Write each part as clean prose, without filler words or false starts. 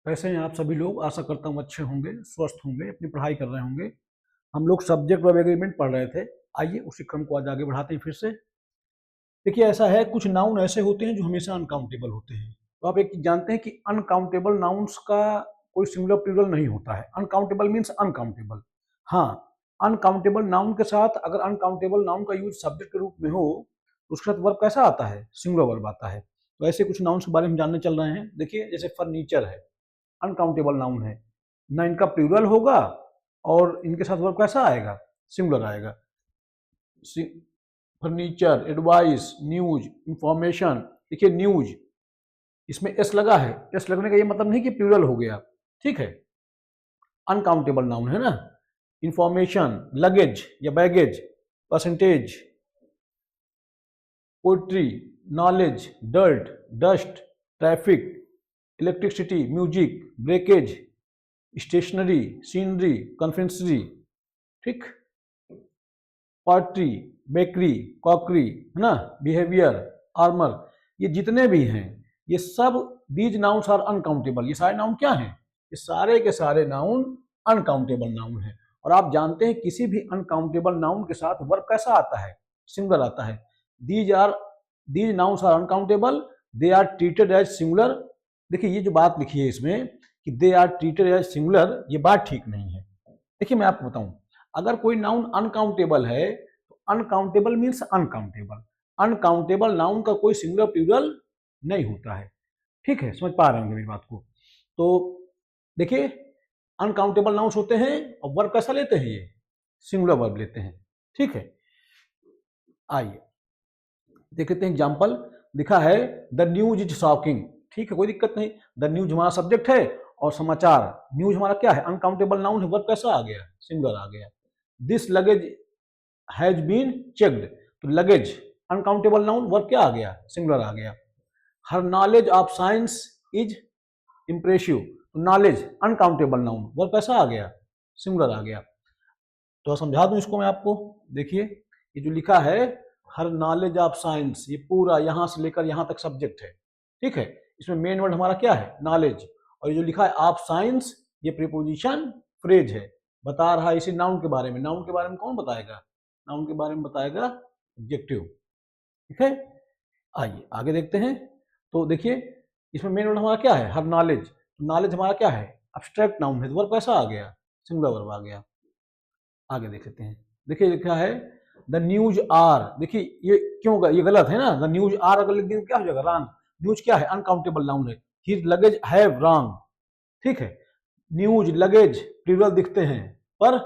कैसे हैं आप सभी लोग। आशा करता हूँ अच्छे होंगे, स्वस्थ होंगे, अपनी पढ़ाई कर रहे होंगे। हम लोग सब्जेक्ट वर्ब एग्रीमेंट पढ़ रहे थे। आइए उसी क्रम को आज आगे बढ़ाते हैं फिर से। देखिए, ऐसा है, कुछ नाउन ऐसे होते हैं जो हमेशा अनकाउंटेबल होते हैं। तो आप एक चीज जानते हैं कि अनकाउंटेबल नाउन्स का कोई सिंगुलर प्लूरल नहीं होता है। Uncountable means uncountable. हाँ, अनकाउंटेबल नाउन के साथ अगर अनकाउंटेबल नाउन का यूज सब्जेक्ट के रूप में हो तो उसके साथ वर्ब कैसा आता है? सिंगुलर वर्ब आता है। तो ऐसे कुछ नाउन्स के बारे में जानने चल रहे हैं। देखिए, जैसे फर्नीचर है, अनकाउंटेबल नाउन है, ना इनका प्लूरल होगा और इनके साथ वर्ब कैसा आएगा? सिंगुलर आएगा। Furniture, advice, news, information. देखिए न्यूज, इसमें एस लगा है। एस लगने का ये मतलब नहीं कि प्लूरल हो गया, ठीक है, अनकाउंटेबल नाउन है ना। इंफॉर्मेशन, लगेज या baggage, percentage, poetry, knowledge, dirt, dust, traffic, electricity, music, breakage, stationery, scenery, confectionery, ठीक, पॉटरी, बेकरी, कॉकरी, है ना, बिहेवियर, आर्मर, ये जितने भी हैं ये सब दीज नाउन्स आर अनकाउंटेबल। ये सारे नाउन क्या हैं? ये सारे के सारे नाउन अनकाउंटेबल नाउन है। और आप जानते हैं किसी भी अनकाउंटेबल नाउन के साथ वर्ब कैसा आता है? सिंगुलर आता है। These nouns are uncountable, they are treated as singular. देखिए ये जो बात लिखी है इसमें कि they are treated as singular, ये बात ठीक नहीं है। देखिए मैं आपको बताऊं, अगर कोई नाउन अनकाउंटेबल है तो uncountable means uncountable. Uncountable noun का कोई सिंगुलर प्लूरल नहीं होता है। ठीक है, समझ पा रहे होंगे मेरी बात को। तो देखिए, अनकाउंटेबल नाउन्स होते हैं और वर्ब कैसा लेते हैं? ये सिंगुलर वर्ब लेते हैं। ठीक है, आइए देख लेते हैं एग्जाम्पल। लिखा है द न्यूज इज शॉकिंग। ठीक है, कोई दिक्कत नहीं। द न्यूज हमारा सब्जेक्ट है और समाचार, न्यूज हमारा क्या है? अनकाउंटेबल नाउन है। वर्ब कैसा आ गया? सिंगुलर आ गया। This luggage has been checked, तो लगेज अनकाउंटेबल नाउन, वर्ब क्या आ गया? सिंगुलर आ गया। Her knowledge of science is impressive, तो नॉलेज अनकाउंटेबल नाउन, वर्ब कैसा आ गया? सिंगुलर आ गया। तो समझा दूं इसको मैं आपको। देखिए ये जो लिखा है हर नॉलेज ऑफ साइंस, ये पूरा यहां से लेकर यहां तक सब्जेक्ट है। ठीक है, इसमें मेन वर्ड हमारा क्या है? नॉलेज। और ये जो लिखा है ऑफ साइंस, ये प्रीपोजिशन फ्रेज है, बता रहा है इसी नाउन के बारे में। नाउन के बारे में कौन बताएगा? नाउन के बारे में बताएगा ऑब्जेक्टिव। ठीक है, आइए आगे देखते हैं। तो देखिए इसमें मेन वर्ड हमारा क्या है? हर नॉलेज। नॉलेज हमारा क्या है? एब्स्ट्रैक्ट नाउन है, वर्ब कैसा आ गया? सिंगुलर वर्ब आ गया। आगे देख लेते हैं। देखिए लिखा है द न्यूज आर। देखिए ये क्यों, ये गलत है ना। द न्यूज आर अगर लिख देंगे क्या हो जाएगा? रॉन्ग। न्यूज क्या है? अनकाउंटेबल नाउन है। His luggage have, wrong. ठीक है, न्यूज, लगेज प्लूरल दिखते हैं पर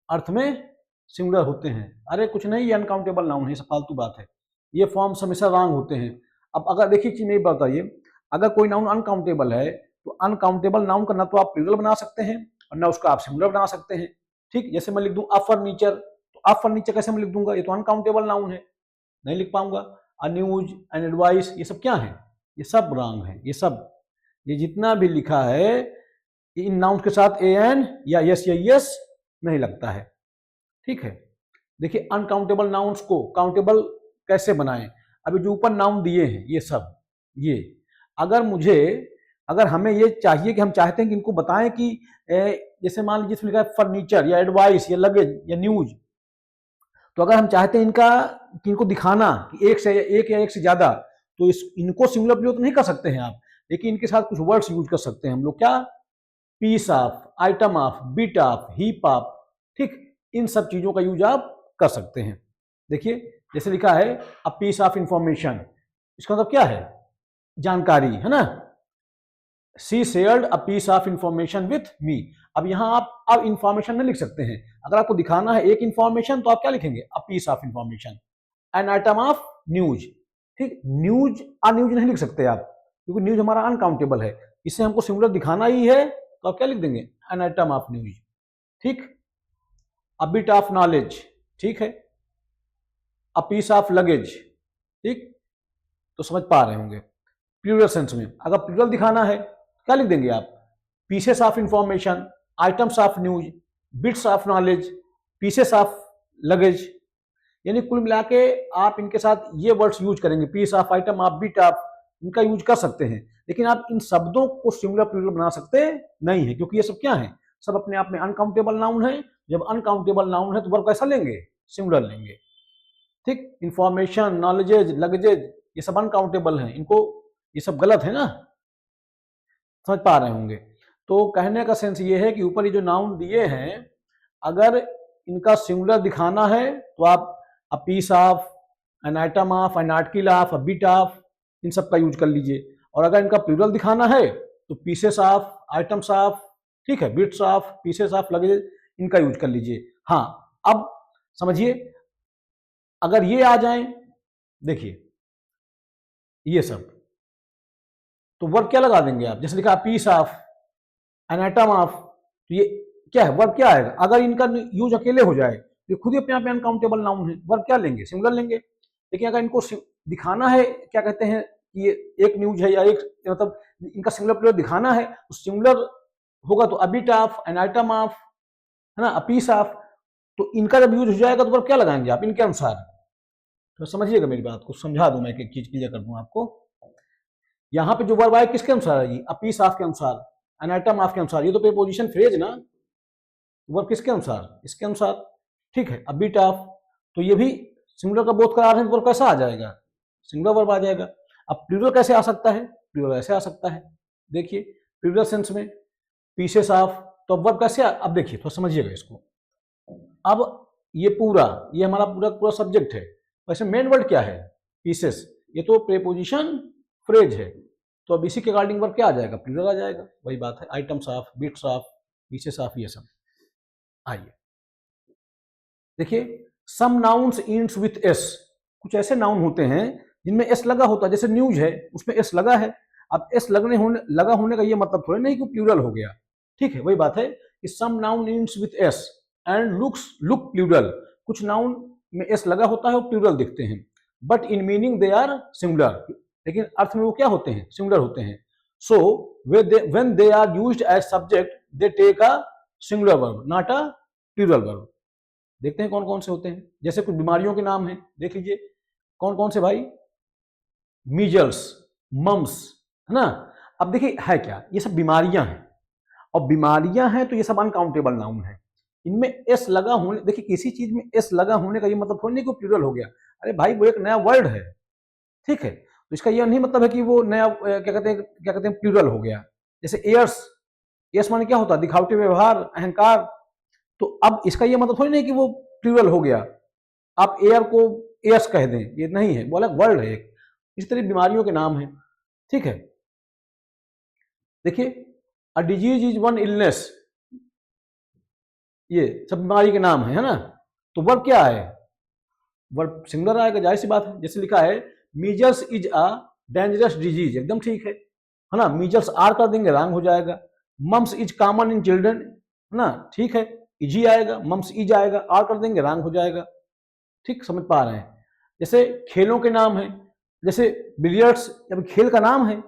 अर्थ में सिंगुलर होते हैं। अरे कुछ नहीं, ये अनकाउंटेबल नाउन है, सब फालतू बात है। ये फॉर्म्स हमेशा रॉन्ग होते हैं। अब अगर देखिए चीज नहीं बताइए, अगर कोई नाउन अनकाउंटेबल है तो अनकाउंटेबल नाउन का ना तो आप प्लूरल बना सकते हैं और ना उसका आप सिंगुलर बना सकते हैं। ठीक, जैसे मैं लिख दूं अ फर्नीचर, तो अ फर्नीचर कैसे मैं लिख दूंगा? ये तो अनकाउंटेबल नाउन है, नहीं लिख पाऊंगा। अ न्यूज, एन एडवाइस, ये सब क्या है? ये सब रॉन्ग है। ये सब, ये जितना भी लिखा है इन नाउन के साथ ए एन या यस या यस नहीं लगता है। ठीक है, देखिए अनकाउंटेबल नाउन्स को काउंटेबल कैसे बनाएं? अभी जो ऊपर नाउन दिए हैं ये सब, ये अगर हमें ये चाहिए कि हम चाहते हैं कि इनको बताएं कि जैसे मान लीजिए इसमें लिखा है फर्नीचर या एडवाइस या लगेज या न्यूज, तो अगर हम चाहते हैं कि इनको दिखाना कि एक या एक से ज्यादा, तो इनको सिंगुलर प्रयोग तो नहीं कर सकते हैं आप, लेकिन इनके साथ कुछ वर्ड्स यूज कर सकते हैं हम लोग। क्या? Piece of, item of, bit of, heap of. ठीक, इन सब चीजों का यूज आप कर सकते हैं। देखिए जैसे लिखा है अ पीस ऑफ इंफॉर्मेशन, इसका मतलब क्या है? जानकारी, है ना। She shared a piece of information with me. अब यहां आप अब इंफॉर्मेशन नहीं लिख सकते हैं। अगर आपको दिखाना है एक इंफॉर्मेशन तो आप क्या लिखेंगे? A piece of information. An item of news. ठीक, न्यूज न्यूज नहीं लिख सकते आप क्योंकि न्यूज हमारा अनकाउंटेबल है। इसे हमको सिंगुलर दिखाना ही है तो आप क्या लिख देंगे? N item of news. ठीक, अ बिट ऑफ नॉलेज, ठीक है, अ पीस ऑफ लगेज। ठीक, तो समझ पा रहे होंगे। प्लूरल सेंस में अगर प्लूरल दिखाना है क्या लिख देंगे आप? Pieces of information, items of news, bits of knowledge, pieces of luggage. यानी कुल मिला के आप इनके साथ ये वर्ड्स यूज करेंगे, piece of, item of, bit of. इनका यूज कर सकते हैं, लेकिन आप इन शब्दों को सिंगुलर प्लूरल बना सकते नहीं है, क्योंकि ये सब क्या है, सब अपने आप में अनकाउंटेबल नाउन है। जब अनकाउंटेबल नाउन है तो वर्ब कैसा लेंगे, सिंगुलर लेंगे। ठीक, इंफॉर्मेशन, नॉलेजेज, लगेजेज, ये सब अनकाउंटेबल हैं, इनको ये सब गलत है ना, समझ पा रहे होंगे। तो कहने का सेंस ये है कि ऊपर ये जो नाउन दिए हैं, अगर इनका सिंगुलर दिखाना है तो आप a piece of, an item of, an article of, a bit of, इन सब का यूज कर लीजिए। और अगर इनका प्लूरल दिखाना है तो पीसेस ऑफ, आइटम्स ऑफ, ठीक है, bits of, pieces of, luggage, इनका यूज कर लीजिए। हाँ, अब समझिए, अगर ये आ जाए, देखिए ये सब, तो वर्ब क्या लगा देंगे आप, जैसे लिखा piece of, an item of, तो ये क्या है, वर्ब क्या आएगा। अगर इनका यूज अकेले हो जाए तो खुद ही अपने आप में अनकाउंटेबल नाउन है, वर्ब क्या लेंगे, सिंगुलर लेंगे। लेकिन अगर इनको दिखाना है, क्या कहते हैं कि ये एक न्यूज है या एक, मतलब इनका सिंगुलर प्लूरल दिखाना है, तो सिंगुलर होगा तो अ bit of, an item of, है ना, अ पीस ऑफ, तो इनका जब यूज हो जाएगा तो वर्ब क्या लगाएंगे आप, इनके अनुसार। तो समझिएगा मेरी बात को, समझा दूं मैं, एक चीज क्लियर कर दूं आपको। यहाँ पे जो वर्ब आए किसके अनुसार आएगी, अ पीस ऑफ के अनुसार, एन आइटम ऑफ के अनुसार, ये तो प्रीपोजिशन फ्रेज ना, वर्ब किसके अनुसार, इसके अनुसार। ठीक है, अ बिट ऑफ, तो ये भी सिंगुलर का बोध करा रहे हैं, वर्ब कैसा आ जाएगा, सिंगुलर वर्ब आ जाएगा। अब प्लूरल कैसे आ सकता है, प्लूरल ऐसे आ सकता है, देखिए प्लूरल सेंस में पीसेस ऑफ, तो वर्ब कैसे अब देखिए थोड़ा समझिएगा इसको। अब ये पूरा, ये हमारा पूरा पूरा सब्जेक्ट है, वैसे मेन वर्ड क्या है, पीसेस, ये तो प्रीपोजिशन फ्रेज है, तो अब इसी के अकॉर्डिंग वर्ब क्या आ जाएगा, प्लूरल आ जाएगा। वही बात है, items of, bits of, pieces of, ये सब। आइए देखिए, some nouns ends with S, कुछ ऐसे नाउन होते हैं जिनमें एस लगा होता है, जैसे न्यूज है उसमें एस लगा है। अब एस लगा होने का ये मतलब थोड़ा नहीं कि प्लूरल हो गया। ठीक है, वही बात है कि some noun ends with S and look plural, कुछ नाउन में एस लगा होता है और प्लूरल दिखते हैं, but in meaning they are singular, लेकिन अर्थ में वो क्या होते हैं, सिंगुलर होते हैं। So when they are used as subject they take a singular verb not a plural verb. देखते हैं कौन कौन से होते हैं, जैसे कुछ बीमारियों के नाम हैं, देख लीजिए कौन कौन से भाई, मीजल्स, मम्स, है ना। अब देखिए है क्या, ये सब बीमारियां हैं, और बीमारियां हैं तो ये सब अनकाउंटेबल नाउन है। इनमें एस लगा होने, देखिए किसी चीज में एस लगा होने का ये मतलब थोड़ी नहीं कि प्लूरल हो गया। अरे भाई वो एक नया वर्ड है, ठीक है, तो इसका यह नहीं मतलब है कि वो नया क्या कहते हैं प्लूरल हो गया। जैसे एयर्स, एयर्स माने क्या होता है, दिखावटी व्यवहार, अहंकार, तो अब इसका ये मतलब थोड़ी नहीं कि वो प्लूरल हो गया, आप एयर को एयर्स कह दें, ये नहीं है, वो अलग वर्ड है एक। इस तरह बीमारियों के नाम है, ठीक है। देखिए a disease is one illness, ये सब बीमारी के नाम है ना। तो वर्ब क्या है, वर्ब सिंगुलर आएगा, जाहिर सी बात है। जैसे लिखा है measles is a dangerous disease, एकदम ठीक है ना, मीजल्स आर कर देंगे रॉन्ग हो जाएगा। Mumps is common in children, है ना, ठीक है, इजी आएगा, मम्स इज आएगा, आर कर देंगे रॉन्ग हो जाएगा। ठीक, समझ पा रहे हैं। जैसे खेलों के नाम है, जैसे बिलियर्ड्स, जब खेल का नाम है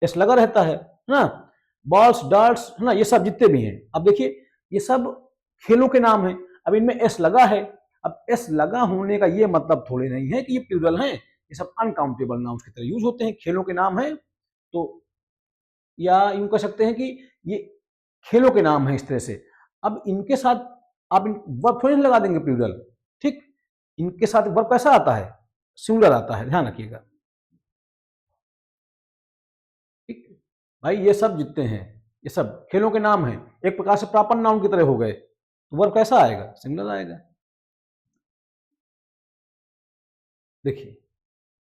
एस लगा रहता है ना, बॉल्स, डार्ट्स, है ना, ये सब जितने भी हैं, अब देखिए ये सब खेलों के नाम है, अब इनमें एस लगा है। अब एस लगा होने का ये मतलब थोड़ी नहीं है कि ये प्लूरल है, ये सब अनकाउंटेबल नाउन्स की तरह यूज होते हैं, खेलों के नाम है तो, या यूं कह सकते हैं कि ये खेलों के नाम है इस तरह से। अब इनके साथ आप वर्ब थोड़ी लगा देंगे प्लूरल, ठीक, इनके साथ वर्ब कैसा आता है, सिंगुलर आता है, ध्यान रखिएगा। ठीक भाई, ये सब जितने हैं ये सब खेलों के नाम हैं, एक प्रकार से प्रॉपर नाउन की तरह हो गए, तो वर्ब कैसा आएगा, सिंगुलर आएगा। देखिए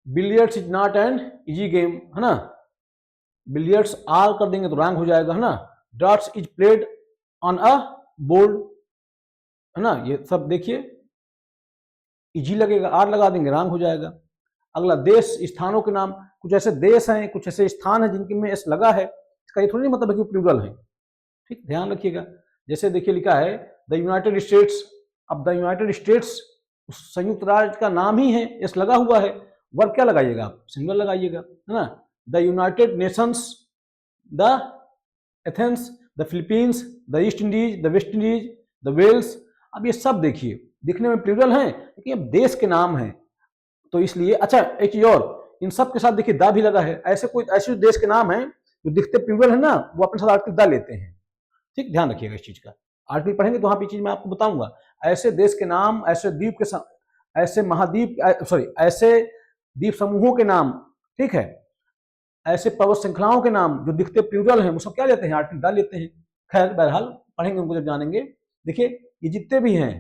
billiards is not an easy game, है ना, बिलियर्ड्स आर कर देंगे तो रॉन्ग हो जाएगा, है ना। Darts is played on a board, है ना, ये सब देखिए इजी लगेगा, आर लगा देंगे रॉन्ग हो जाएगा। अगला देश, स्थानों के नाम, कुछ ऐसे देश हैं, कुछ ऐसे स्थान हैं जिनके में एस लगा है, इसका ये थोड़ी नहीं मतलब है कि प्लूरल है, ठीक, ध्यान रखिएगा। जैसे देखिए लिखा है द यूनाइटेड स्टेट्स, अब द यूनाइटेड स्टेट्स संयुक्त राज्य का नाम ही है, एस लगा हुआ है, वर्ब क्या लगाइएगा आप, सिंगुलर लगाइएगा, है ना। The United Nations, the Athens, the Philippines, the East Indies, the West Indies, the Wales, अब ये सब देखिए दिखने में प्लूरल हैं, लेकिन अब देश के नाम हैं, तो इसलिए अच्छा एक चीज और, इन सब के साथ देखिए दा भी लगा है। ऐसे देश के नाम है जो दिखते प्लूरल है ना, वो अपने साथ आर्टिकल दा लेते हैं। ठीक, ध्यान रखिएगा इस चीज का। आर्टिकल पढ़ेंगे तो वहां पर चीज मैं आपको बताऊंगा। ऐसे देश के नाम, ऐसे द्वीप के ऐसे महाद्वीप, सॉरी, ऐसे द्वीप समूहों के नाम, ठीक है, ऐसे पर्वत श्रृंखलाओं के नाम जो दिखते प्लूरल हैं, वो सब क्या लेते हैं? आर्टिकल दा लेते हैं। खैर बहरहाल पढ़ेंगे उनको जब जानेंगे। देखिए ये जितने भी हैं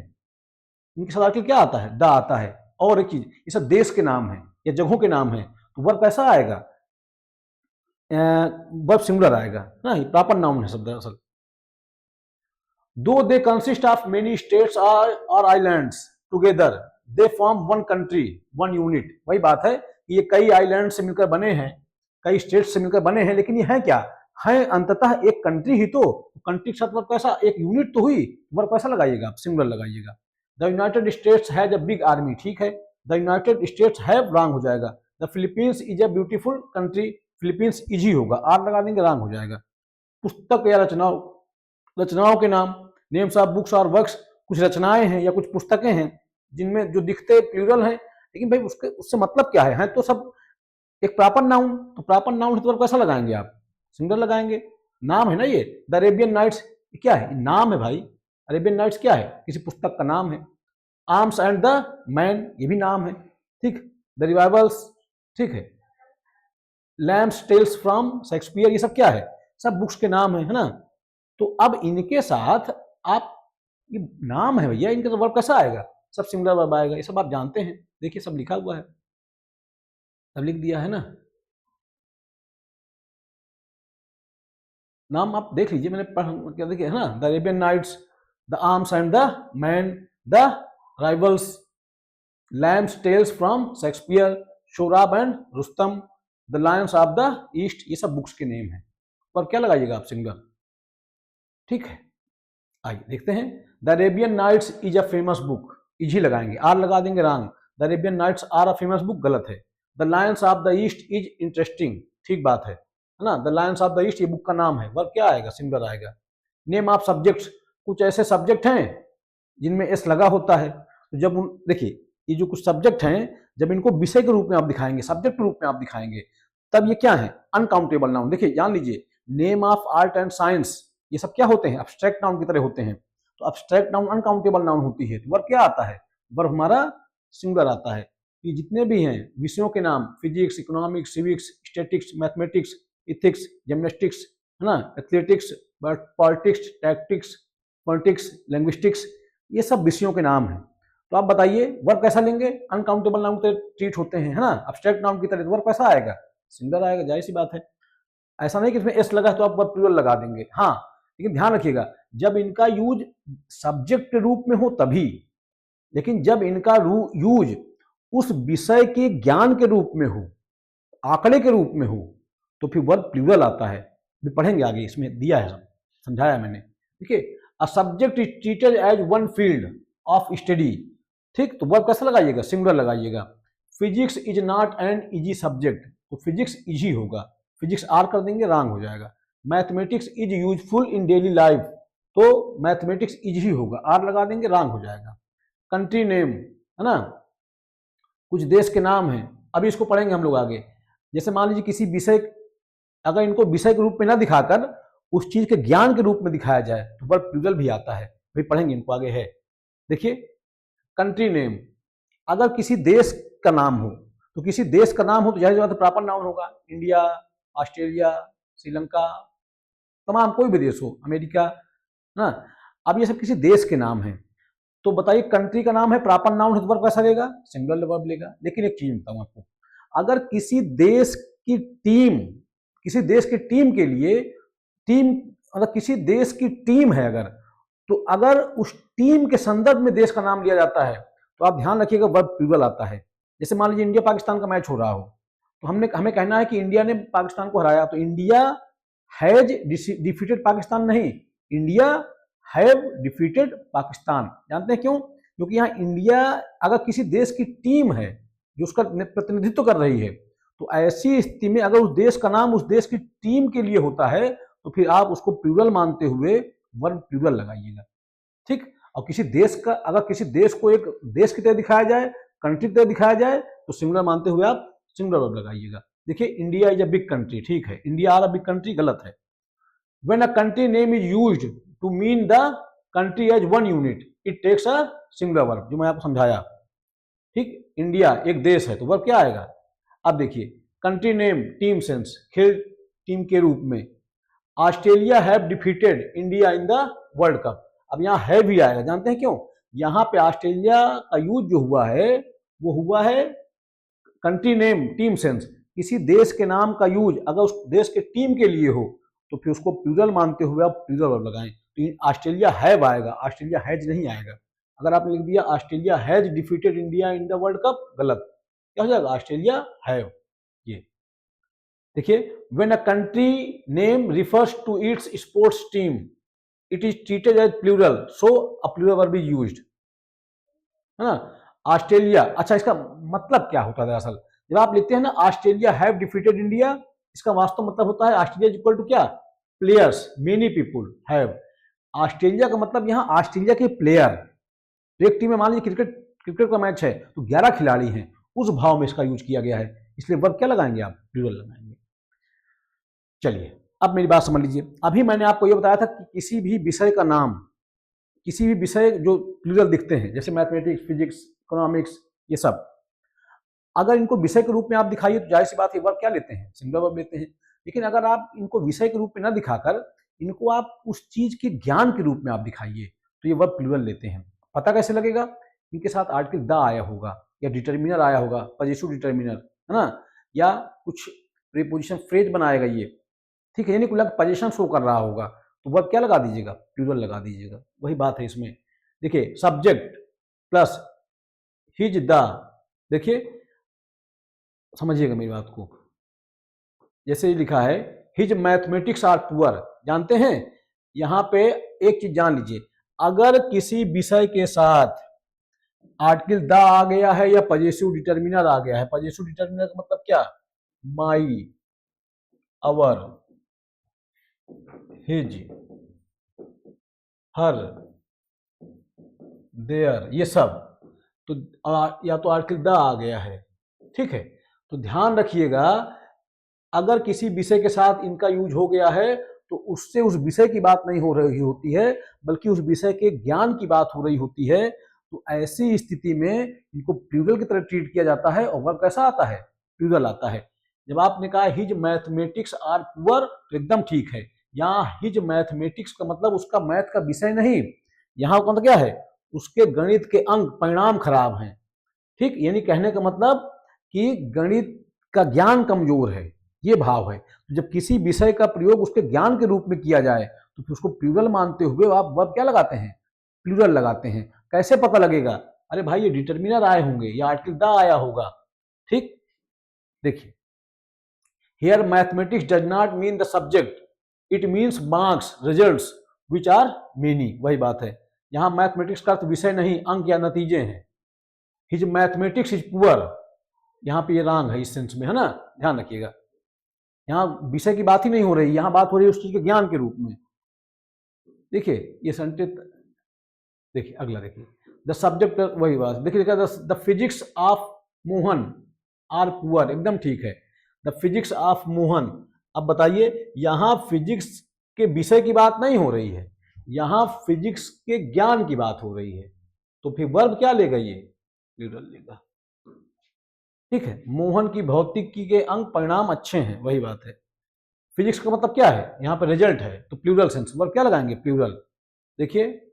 इनके साथ आर्टिकल क्या आता है? दा आता है। और एक चीज, ये सब देश के नाम है या जगहों के नाम है, तो वर्ब कैसा आएगा? वर्ब सिंगुलर आएगा ना, ये प्रॉपर नाउन है सब दरअसल। दो they consist of many states और islands together they form one country one unit. वही बात है कि ये कई आइलैंड से मिलकर बने हैं, कई स्टेट से मिलकर बने हैं, लेकिन ये है क्या? है अंततः एक कंट्री ही तो। कंट्री के साथ वर्ब कैसा? एक यूनिट तो हुई, वर्ब कैसा लगाइएगा आप? सिंगुलर लगाइएगा। The United states has a big army, ठीक है, the United states have wrong हो जाएगा। The Philippines is a beautiful country, Philippines easy होगा, आर लगा देंगे रॉन्ग हो जाएगा। पुस्तक या रचनाओं के नाम, नेम्स ऑफ बुक्स और वर्क्स, कुछ रचनाएं हैं या कुछ पुस्तकें हैं जिनमें जो दिखते प्लूरल हैं, लेकिन भाई उससे मतलब क्या है तो सब एक प्रॉपर नाउन। तो प्रॉपर नाउन है तो कैसा लगाएंगे आप? सिंगुलर लगाएंगे। नाम है ना ये, द अरेबियन नाइट्स, क्या है? नाम है भाई। अरेबियन नाइट्स क्या है? किसी पुस्तक का नाम है। आर्म्स एंड द मैन, ये भी नाम है, ठीक। द रिवाइवल्स, ठीक है। लैम्स टेल्स फ्रॉम शेक्सपियर, ये सब क्या है? सब बुक्स के नाम है ना। तो अब इनके साथ आप, ये नाम है भैया, इनका वर्ब कैसा आएगा? सब सिंगुलर वर्ब आएगा। ये सब आप जानते हैं, देखिए सब लिखा हुआ है, सब लिख दिया है ना। नाम आप देख लीजिए, मैंने क्या देखिए है ना, the Arabian Nights, the Arms and the Man, the Rivals, Lamb's Tales from Shakespeare, Sohrab and Rustum, the Lions of the East, ये सब बुक्स के नेम है। पर क्या लगाइएगा आप? सिंगुलर, ठीक है। आइए देखते हैं। The Arabian Nights is a famous book, is ही लगाएंगे, आर लगा देंगे wrong. The Arabian Nights are a famous book, गलत है। The Lions of the East is interesting, ठीक बात है ना। The Lions of the East ये बुक का नाम है, वर्ब क्या आएगा? सिंगुलर आएगा। नेम ऑफ सब्जेक्ट्स, कुछ ऐसे सब्जेक्ट हैं जिनमें एस लगा होता है, तो जब देखिए ये जो कुछ सब्जेक्ट हैं, जब इनको विषय के रूप में आप दिखाएंगे, सब्जेक्ट के रूप में आप दिखाएंगे, तब ये क्या है? Uncountable noun. देखिए जान लीजिए, name of art and science, ये सब क्या होते हैं? अब्स्ट्रैक्ट नाउन की तरह होते हैं। तो अब्स्ट्रैक्ट नाउन अनकाउंटेबल नाउन होती है, तो वर्ब क्या आता है? वर्ब हमारा सिंगुलर आता है। ये जितने भी हैं विषयों के नाम, physics, economics, civics, statics, mathematics, ethics, gymnastics, है ना, athletics, politics, tactics, politics, linguistics, ये सब विषयों के नाम हैं। तो आप बताइए वर्ब कैसा लेंगे? अनकाउंटेबल नाउन तो ट्रीट होते हैं, है ना, अब्स्ट्रैक्ट नाउन की तरह, तो वर्ब कैसा आएगा? सिंगुलर आएगा, जाहिर सी बात है। ऐसा नहीं कि इसमें एस लगा तो आप वर्ब प्लूरल लगा देंगे, हाँ, लेकिन ध्यान रखिएगा जब इनका यूज सब्जेक्ट के रूप में हो तभी, लेकिन जब इनका यूज उस विषय के ज्ञान के रूप में हो, आंकड़े के रूप में हो, तो फिर वर्ब प्लूरल आता है। भी पढ़ेंगे आगे, इसमें दिया है, सब समझाया मैंने। देखिए, a subject is treated as one field of study, ठीक, तो वर्ब कैसा लगाइएगा? सिंगुलर लगाइएगा। Physics is not an easy subject, तो फिजिक्स इजी होगा, फिजिक्स आर कर देंगे, रॉन्ग हो जाएगा। Mathematics is useful in daily life, तो मैथमेटिक्स इज ही होगा, आर लगा देंगे, रॉन्ग हो जाएगा। कंट्री नेम, है ना, कुछ देश के नाम हैं, अभी इसको पढ़ेंगे हम लोग आगे। जैसे मान लीजिए किसी विषय, अगर इनको विषय के रूप में ना दिखाकर उस चीज के ज्ञान के रूप में दिखाया जाए तो वर्ब प्लूरल भी आता है, भाई पढ़ेंगे इनको आगे है। देखिए कंट्री नेम, अगर किसी देश का नाम हो, तो किसी देश का नाम हो तो जाहिर बात है प्रॉपर नाउन होगा। इंडिया, ऑस्ट्रेलिया, श्रीलंका, तमाम कोई भी देश हो, अमेरिका, ना। अब ये सब किसी देश के नाम हैं, तो बताइए कंट्री का नाम है, प्रॉपर नाउन है, तो वर्ब कैसा लेगा? सिंगुलर वर्ब लेगा। लेकिन एक चीज बताऊं आपको, अगर किसी देश की टीम, किसी देश की टीम के लिए, टीम, अगर किसी देश की टीम है अगर, तो अगर उस टीम के संदर्भ में देश का नाम लिया जाता है तो आप ध्यान रखिएगा वर्ब प्लूरल आता है। जैसे मान लीजिए इंडिया पाकिस्तान का मैच हो रहा हो, तो हमें कहना है कि इंडिया ने पाकिस्तान को हराया, तो इंडिया हैज डिफीटेड पाकिस्तान नहीं, इंडिया हैव डिफीटेड पाकिस्तान। जानते हैं क्यों? क्योंकि यहाँ इंडिया अगर किसी देश की टीम है जो उसका प्रतिनिधित्व कर रही है, तो ऐसी स्थिति में अगर उस देश का नाम उस देश की टीम के लिए होता है तो फिर आप उसको प्लूरल मानते हुए वर्ब प्लूरल लगाइएगा, ठीक। और किसी देश का, अगर किसी देश को एक देश की तरह दिखाया जाए, कंट्री की तरह दिखाया जाए, तो सिंगुलर मानते हुए आप सिंगुलर वर्ब लगाइएगा। देखिए India is a big country, ठीक है, India are a big country गलत है। When a country name is used to mean the country as one unit it takes a singular verb, जो मैं आपको समझाया। ठीक, इंडिया एक देश है तो वर्ब क्या आएगा। अब देखिए कंट्री नेम टीम सेंस, खेल टीम के रूप में, Australia have defeated India in the World cup. अब यहाँ है भी आएगा, जानते हैं क्यों? यहाँ पे ऑस्ट्रेलिया का यूज जो हुआ है वो हुआ है कंट्री नेम टीम सेंस। किसी देश के नाम का यूज अगर उस देश के टीम के लिए हो तो फिर उसको प्लूरल मानते हुए आप प्लूरल वर्ब लगाएं। तो ऑस्ट्रेलिया हैव आएगा, ऑस्ट्रेलिया हैज नहीं आएगा। अगर आपने लिख दिया Australia has defeated India in the World Cup, गलत। क्या हो जाएगा? Australia have. ये देखिए, when a country name refers to its sports team it is treated as plural, so a plural verb is used, है ना। ऑस्ट्रेलिया, अच्छा इसका मतलब क्या होता है दरअसल? जब आप लिखते हैं ना ऑस्ट्रेलिया हैव डिफीटेड इंडिया, इसका वास्तव मतलब होता है ऑस्ट्रेलिया इक्वल टू क्या? Players, many people have. Australia का मतलब यहाँ ऑस्ट्रेलिया के प्लेयर, एक टीम में मान लीजिए क्रिकेट क्रिकेट का मैच है तो 11 खिलाड़ी हैं, उस भाव में इसका यूज किया गया है, इसलिए वर्ब क्या लगाएंगे आप? प्लूरल लगाएंगे। चलिए अब मेरी बात समझ लीजिए। अभी मैंने आपको ये बताया था कि किसी भी विषय का नाम, किसी भी विषय जो प्लूरल दिखते हैं जैसे मैथमेटिक्स, फिजिक्स, इकोनॉमिक्स, ये सब, अगर इनको विषय के रूप में आप दिखाइए तो जाहिर सी बात है वर्ब क्या लेते हैं? सिंगुलर वर्ब लेते हैं। लेकिन अगर आप इनको विषय के रूप में ना दिखाकर इनको आप उस चीज के ज्ञान के रूप में आप दिखाइए तो ये वर्ब प्लूरल लेते हैं। पता कैसे लगेगा? इनके साथ आर्टिकल द आया होगा या डिटर्मिनर आया होगा, पजेसिव डिटर्मिनर, है ना, या कुछ प्रीपोजिशन फ्रेज बनाएगा ये, ठीक है, यानी कुल पोजीशन शो कर रहा होगा तो वर्ब क्या लगा दीजिएगा? प्लूरल लगा दीजिएगा। वही बात है इसमें। देखिए सब्जेक्ट प्लस हिज द, देखिए समझिएगा मेरी बात को। जैसे ही लिखा है हिज मैथमेटिक्स आर पुअर, जानते हैं यहां पे एक चीज जान लीजिए, अगर किसी विषय के साथ आर्टिकल द आ गया है या पजेसिव डिटर्मिनर आ गया है, पजेसिव डिटर्मिनर का मतलब क्या? माई, अवर, हिज, हर, देयर, ये सब, तो या तो आर्टिकल द आ गया है, ठीक है। तो ध्यान रखिएगा अगर किसी विषय के साथ इनका यूज हो गया है तो उससे उस विषय की बात नहीं हो रही होती है बल्कि उस विषय के ज्ञान की बात हो रही होती है। तो ऐसी स्थिति में इनको प्लूरल की तरह ट्रीट किया जाता है और वर्ब कैसा आता है? प्लूरल आता है। जब आपने कहा हिज मैथमेटिक्स आर पुअर तो एकदम ठीक है। यहाँ हिज मैथमेटिक्स का मतलब उसका मैथ का विषय नहीं, यहाँ का मतलब क्या है? उसके गणित के अंक, परिणाम खराब हैं, ठीक। यानी कहने का मतलब कि गणित का ज्ञान कमजोर है, ये भाव है। तो जब किसी विषय का प्रयोग उसके ज्ञान के रूप में किया जाए तो फिर उसको प्लूरल मानते हुए आप वर्ब क्या लगाते हैं? प्लूरल लगाते हैं। कैसे पता लगेगा? अरे भाई ये डिटर्मिनर आए होंगे या आर्टिकल द आया होगा, ठीक। देखिए here mathematics does not mean the subject, it means marks, results which are many. वही बात है, यहाँ मैथमेटिक्स का अर्थ विषय नहीं, अंक या नतीजे हैं। हिज मैथमेटिक्स इज पुअर, यहाँ पे ये रॉन्ग है इस सेंस में, है ना, ध्यान रखिएगा। यहाँ विषय की बात ही नहीं हो रही, यहाँ बात हो रही है उस चीज के ज्ञान के रूप में। देखिए ये सेंटेंस, देखिए अगला देखिए, द सब्जेक्ट, वही बात देखिए, the physics of Mohan are poor, एकदम ठीक है, द फिजिक्स ऑफ मोहन। अब बताइए यहाँ फिजिक्स के विषय की बात नहीं हो रही है, यहाँ फिजिक्स के ज्ञान की बात हो रही है, तो फिर वर्ब क्या लेगा? ये प्लूरल लेगा, ठीक है। मोहन की भौतिकी के अंक परिणाम अच्छे हैं, वही बात है। फिजिक्स का मतलब क्या है? यहाँ पर रिजल्ट है, तो प्लूरल सेंस, वर्ब क्या लगाएंगे? प्लूरल। देखिए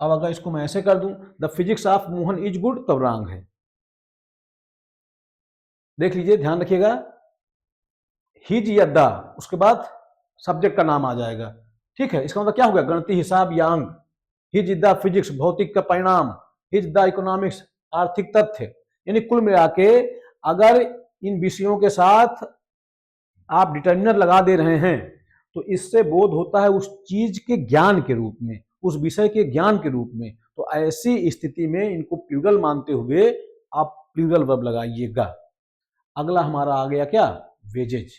अब अगर इसको मैं ऐसे कर दूं, the physics of Mohan is good, तब रॉन्ग है। देख लीजिए, ध्यान रखिएगा, हिज या द, उसके बाद सब्जेक्ट का नाम आ जाएगा, ठीक है। इसका मतलब क्या होगा? गणितीय हिसाब या अंक। हिज द फिजिक्स, भौतिक का परिणाम। हिज द इकोनॉमिक्स, आर्थिक तथ्य। यानी कुल मिला के अगर इन विषयों के साथ आप डिटर्मिनर लगा दे रहे हैं तो इससे बोध होता है उस चीज के ज्ञान के रूप में, उस विषय के ज्ञान के रूप में। तो ऐसी स्थिति में इनको प्लूरल मानते हुए आप प्लूरल वर्ब लगाइएगा। अगला हमारा आ गया क्या? वेजेज।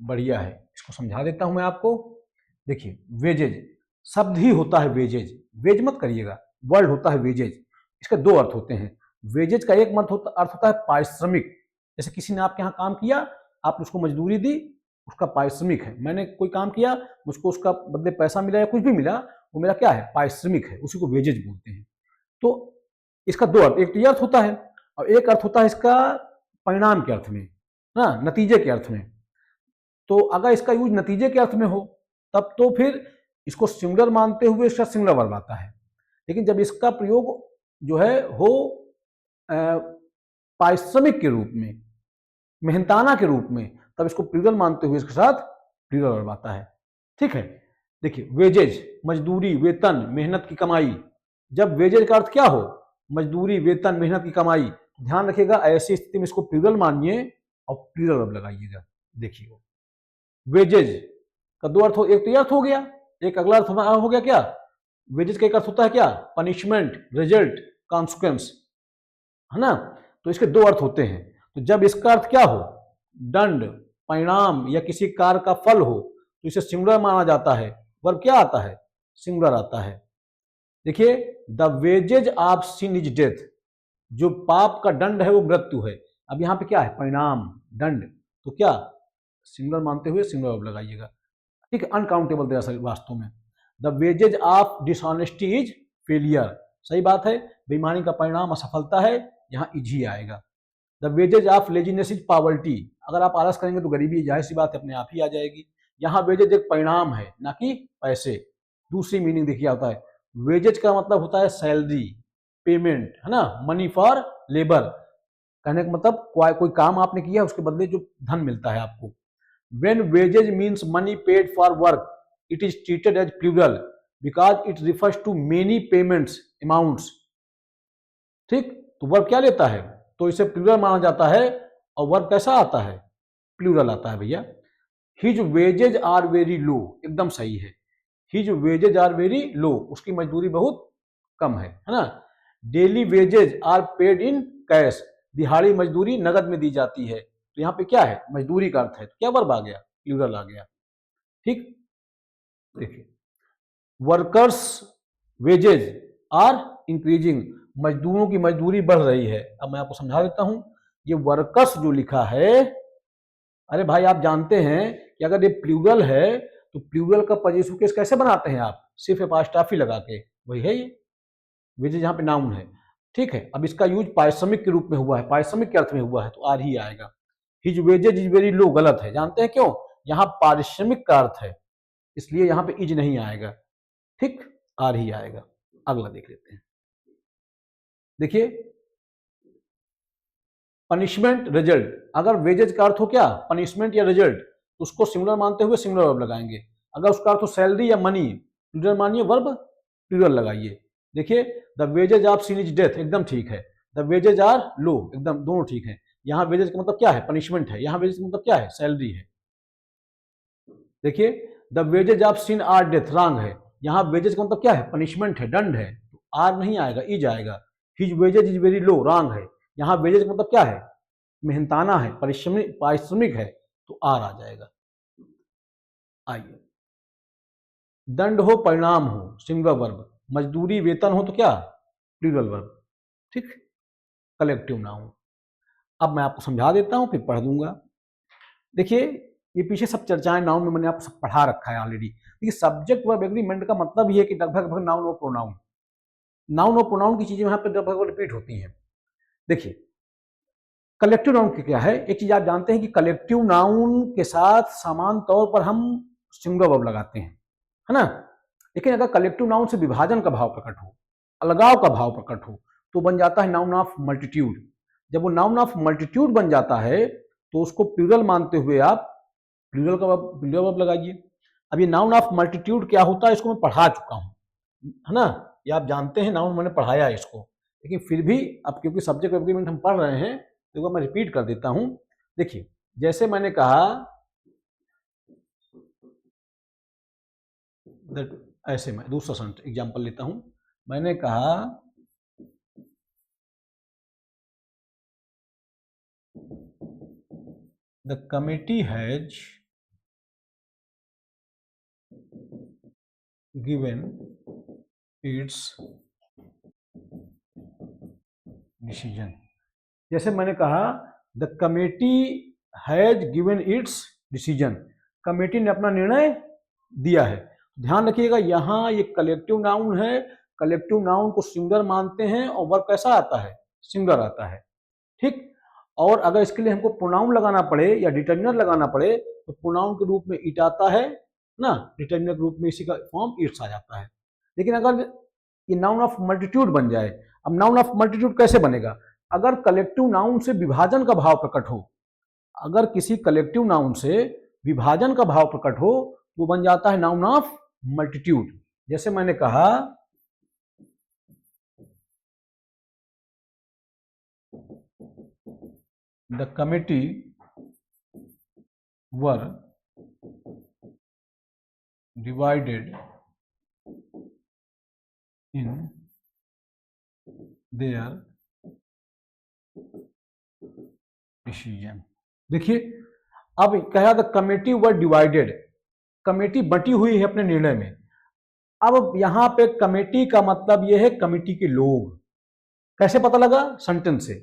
बढ़िया है, इसको समझा देता हूं मैं आपको। देखिए वेजेज शब्द ही होता है वेजेज, वेज मत करिएगा, वर्ड होता है वेजेज। इसके दो अर्थ होते हैं। वेजेज का एक अर्थ होता है पारिश्रमिक। जैसे किसी ने आपके यहाँ काम किया, आपने उसको मजदूरी दी, उसका पारिश्रमिक है। मैंने कोई काम किया, मुझको उसका बदले पैसा मिला या कुछ भी मिला, वो मेरा क्या है, पारिश्रमिक है, उसी को वेजेज बोलते हैं। तो इसका दो अर्थ, एक तो ये अर्थ होता है और एक अर्थ होता है इसका परिणाम के अर्थ में, ना, नतीजे के अर्थ में। तो अगर इसका यूज नतीजे के अर्थ में हो तब तो फिर इसको सिंगुलर मानते हुए इसका सिंगुलर वर्ब आता है। लेकिन जब इसका प्रयोग जो है हो पारिश्रमिक के रूप में, मेहनताना के रूप में, तब इसको प्लूरल मानते हुए इसके साथ प्लूरल वर्ब आता है। ठीक है, देखिए वेजेज मजदूरी, वेतन, मेहनत की कमाई। जब वेजेज का अर्थ क्या हो, मजदूरी, वेतन, मेहनत की कमाई, ध्यान रखिएगा ऐसी स्थिति में इसको प्लूरल मानिए और प्लूरल वर्ब लगाइएगा। देखिए वेजेज का दो अर्थ हो, एक तो ये अर्थ हो गया, एक अगला अर्थ हो गया क्या, वेजेज का एक अर्थ होता है क्या, पनिशमेंट, रिजल्ट, कॉन्सिक्वेंस, है ना। तो इसके दो अर्थ होते हैं। तो जब इसका अर्थ क्या हो, दंड, परिणाम या किसी कार्य का फल हो, तो इसे सिंगुलर माना जाता है। वर्ब क्या आता है, सिंगुलर आता है। देखिए the wages of sin is death, जो पाप का दंड है वो मृत्यु है। अब यहाँ पे क्या है, परिणाम, दंड, तो क्या सिंगुलर मानते हुए सिंगुलर वर्ब लगाइएगा। ठीक है, अनकाउंटेबल दरअसल वास्तव में। The wages of dishonesty is failure, सही बात है, बेईमानी का परिणाम असफलता है, यहाँ इज ही आएगा। The wages of laziness is poverty, अगर आप आलस करेंगे तो गरीबी जाहिर सी बात है अपने आप ही आ जाएगी। यहाँ वेजेज एक परिणाम है, ना कि पैसे। दूसरी मीनिंग देखिए आता है, वेजेज का मतलब होता है सैलरी, पेमेंट, है ना, मनी फॉर लेबर। कहने का मतलब कोई काम आपने किया उसके बदले जो धन मिलता है आपको। When wages means money paid for work, it is treated as plural because it refers to many payments amounts. ठीक, तो वर्ब क्या लेता है, तो इसे प्लूरल माना जाता है। और वर्ब कैसा आता है, प्लूरल आता है भैया। His wages are very low, एकदम सही है, his wages are very low, उसकी मजदूरी बहुत कम है ना। Daily wages are paid in cash, दिहाड़ी मजदूरी नगद में दी जाती है। तो यहाँ पे क्या है, मजदूरी का अर्थ है, तो क्या वर्ब आ गया, प्लूरल आ गया। ठीक, देखिए वर्कर्स वेजेज आर इंक्रीजिंग, मजदूरों की मजदूरी बढ़ रही है। अब मैं आपको समझा देता हूं, ये वर्कर्स जो लिखा है, अरे भाई आप जानते हैं कि अगर ये प्लूरल है तो प्लूरल का पजेसिव केस कैसे बनाते हैं आप, सिर्फ एपॉस्ट्रॉफी लगा के, वही है ये वेजेज, यहाँ पे नाउन है। ठीक है, अब इसका यूज पारिश्रमिक के रूप में हुआ है, पारिश्रमिक के अर्थ में हुआ है, तो आर ही आएगा। His wages is very low गलत है, जानते हैं क्यों, यहाँ पारिश्रमिक का अर्थ है, इसलिए यहाँ पे इज नहीं आएगा। ठीक, आर ही आएगा। अगला देख लेते हैं, देखिए पनिशमेंट, रिजल्ट। अगर वेजेज का अर्थ हो क्या, पनिशमेंट या रिजल्ट, तो उसको सिंगुलर मानते हुए सिंगुलर वर्ब लगाएंगे। अगर उसका अर्थ हो सैलरी या मनी, प्लूरल मानिए, वर्ब प्लूरल लगाइए। देखिए the wages of sin is death, एकदम ठीक है। द वेजेज आर लो, एकदम दोनों ठीक है। यहाँ वेजेज का मतलब क्या है, पनिशमेंट है, यहाँ वेजेज का मतलब क्या है, सैलरी है। देखिए the wages of sin are death, wrong है, यहाँ वेजेज का मतलब क्या है, पनिशमेंट है, दंड है, तो आर नहीं आएगा, इज आएगा। His wages is very low, wrong है, यहाँ वेजेज का मतलब क्या है, मेहनताना है, पारिश्रमिक है, तो आर आ जाएगा। आइए, दंड हो, परिणाम हो, सिंगुलर वर्ब, मजदूरी, वेतन हो तो क्या, प्लूरल वर्ब। ठीक, कलेक्टिव नाउन। अब मैं आपको समझा देता हूं, फिर पढ़ दूंगा। देखिए ये पीछे सब चर्चाएं नाउन में मैंने आपको सब पढ़ा रखा है ऑलरेडी। देखिए सब्जेक्ट वर्ब एग्रीमेंट का मतलब ये है कि लगभग नाउन और प्रोनाउन, नाउन और प्रोनाउन की चीजें यहाँ पे लगभग रिपीट होती हैं। देखिए कलेक्टिव नाउन क्या है, एक चीज आप जानते हैं कि कलेक्टिव नाउन के साथ समान तौर पर हम सिंगुलर वर्ब लगाते हैं, है ना। लेकिन अगर कलेक्टिव नाउन से विभाजन का भाव प्रकट हो, अलगाव का भाव प्रकट हो, तो बन जाता है नाउन ऑफ मल्टीट्यूड। जब वो नाउन ऑफ मल्टीट्यूड बन जाता है तो उसको प्लूरल मानते हुए आप प्लूरल वर्ब लगाइए। अब ये नाउन ऑफ मल्टीट्यूड क्या होता है, इसको मैं पढ़ा चुका हूं, है ना, ये आप जानते हैं, नाउन मैंने पढ़ाया है इसको। लेकिन फिर भी अब क्योंकि सब्जेक्ट एग्रीमेंट हम पढ़ रहे हैं तो मैं रिपीट कर देता हूं। देखिए जैसे मैंने कहा, ऐसे मैं दूसरा एग्जांपल लेता हूं, मैंने कहा the committee has given it's decision. जैसे मैंने कहा the committee has given it's decision, committee ने अपना निर्णय दिया है। ध्यान रखिएगा यहाँ ये कलेक्टिव नाउन है, कलेक्टिव नाउन को सिंगुलर मानते हैं और वर्ब कैसा आता है, सिंगुलर आता है। ठीक, और अगर इसके लिए हमको प्रोनाउन लगाना पड़े या डिटर्मिनर लगाना पड़े तो प्रोनाउन के रूप में इट आता है ना, डिटर्मिनर के रूप में इसी का फॉर्म इट्स आ जाता है। लेकिन अगर ये नाउन ऑफ मल्टीट्यूड बन जाए, अब नाउन ऑफ मल्टीट्यूड कैसे बनेगा, अगर कलेक्टिव नाउन से विभाजन का भाव प्रकट हो, अगर किसी कलेक्टिव नाउन से विभाजन का भाव प्रकट हो तो बन जाता है नाउन ऑफ मल्टीट्यूड। जैसे मैंने कहा the committee were divided in their decision. देखिए अब कहा the committee were divided, committee बटी हुई है अपने निर्णय में। अब यहां पे कमेटी का मतलब यह है कमेटी के लोग। कैसे पता लगा, सेंटेंस से।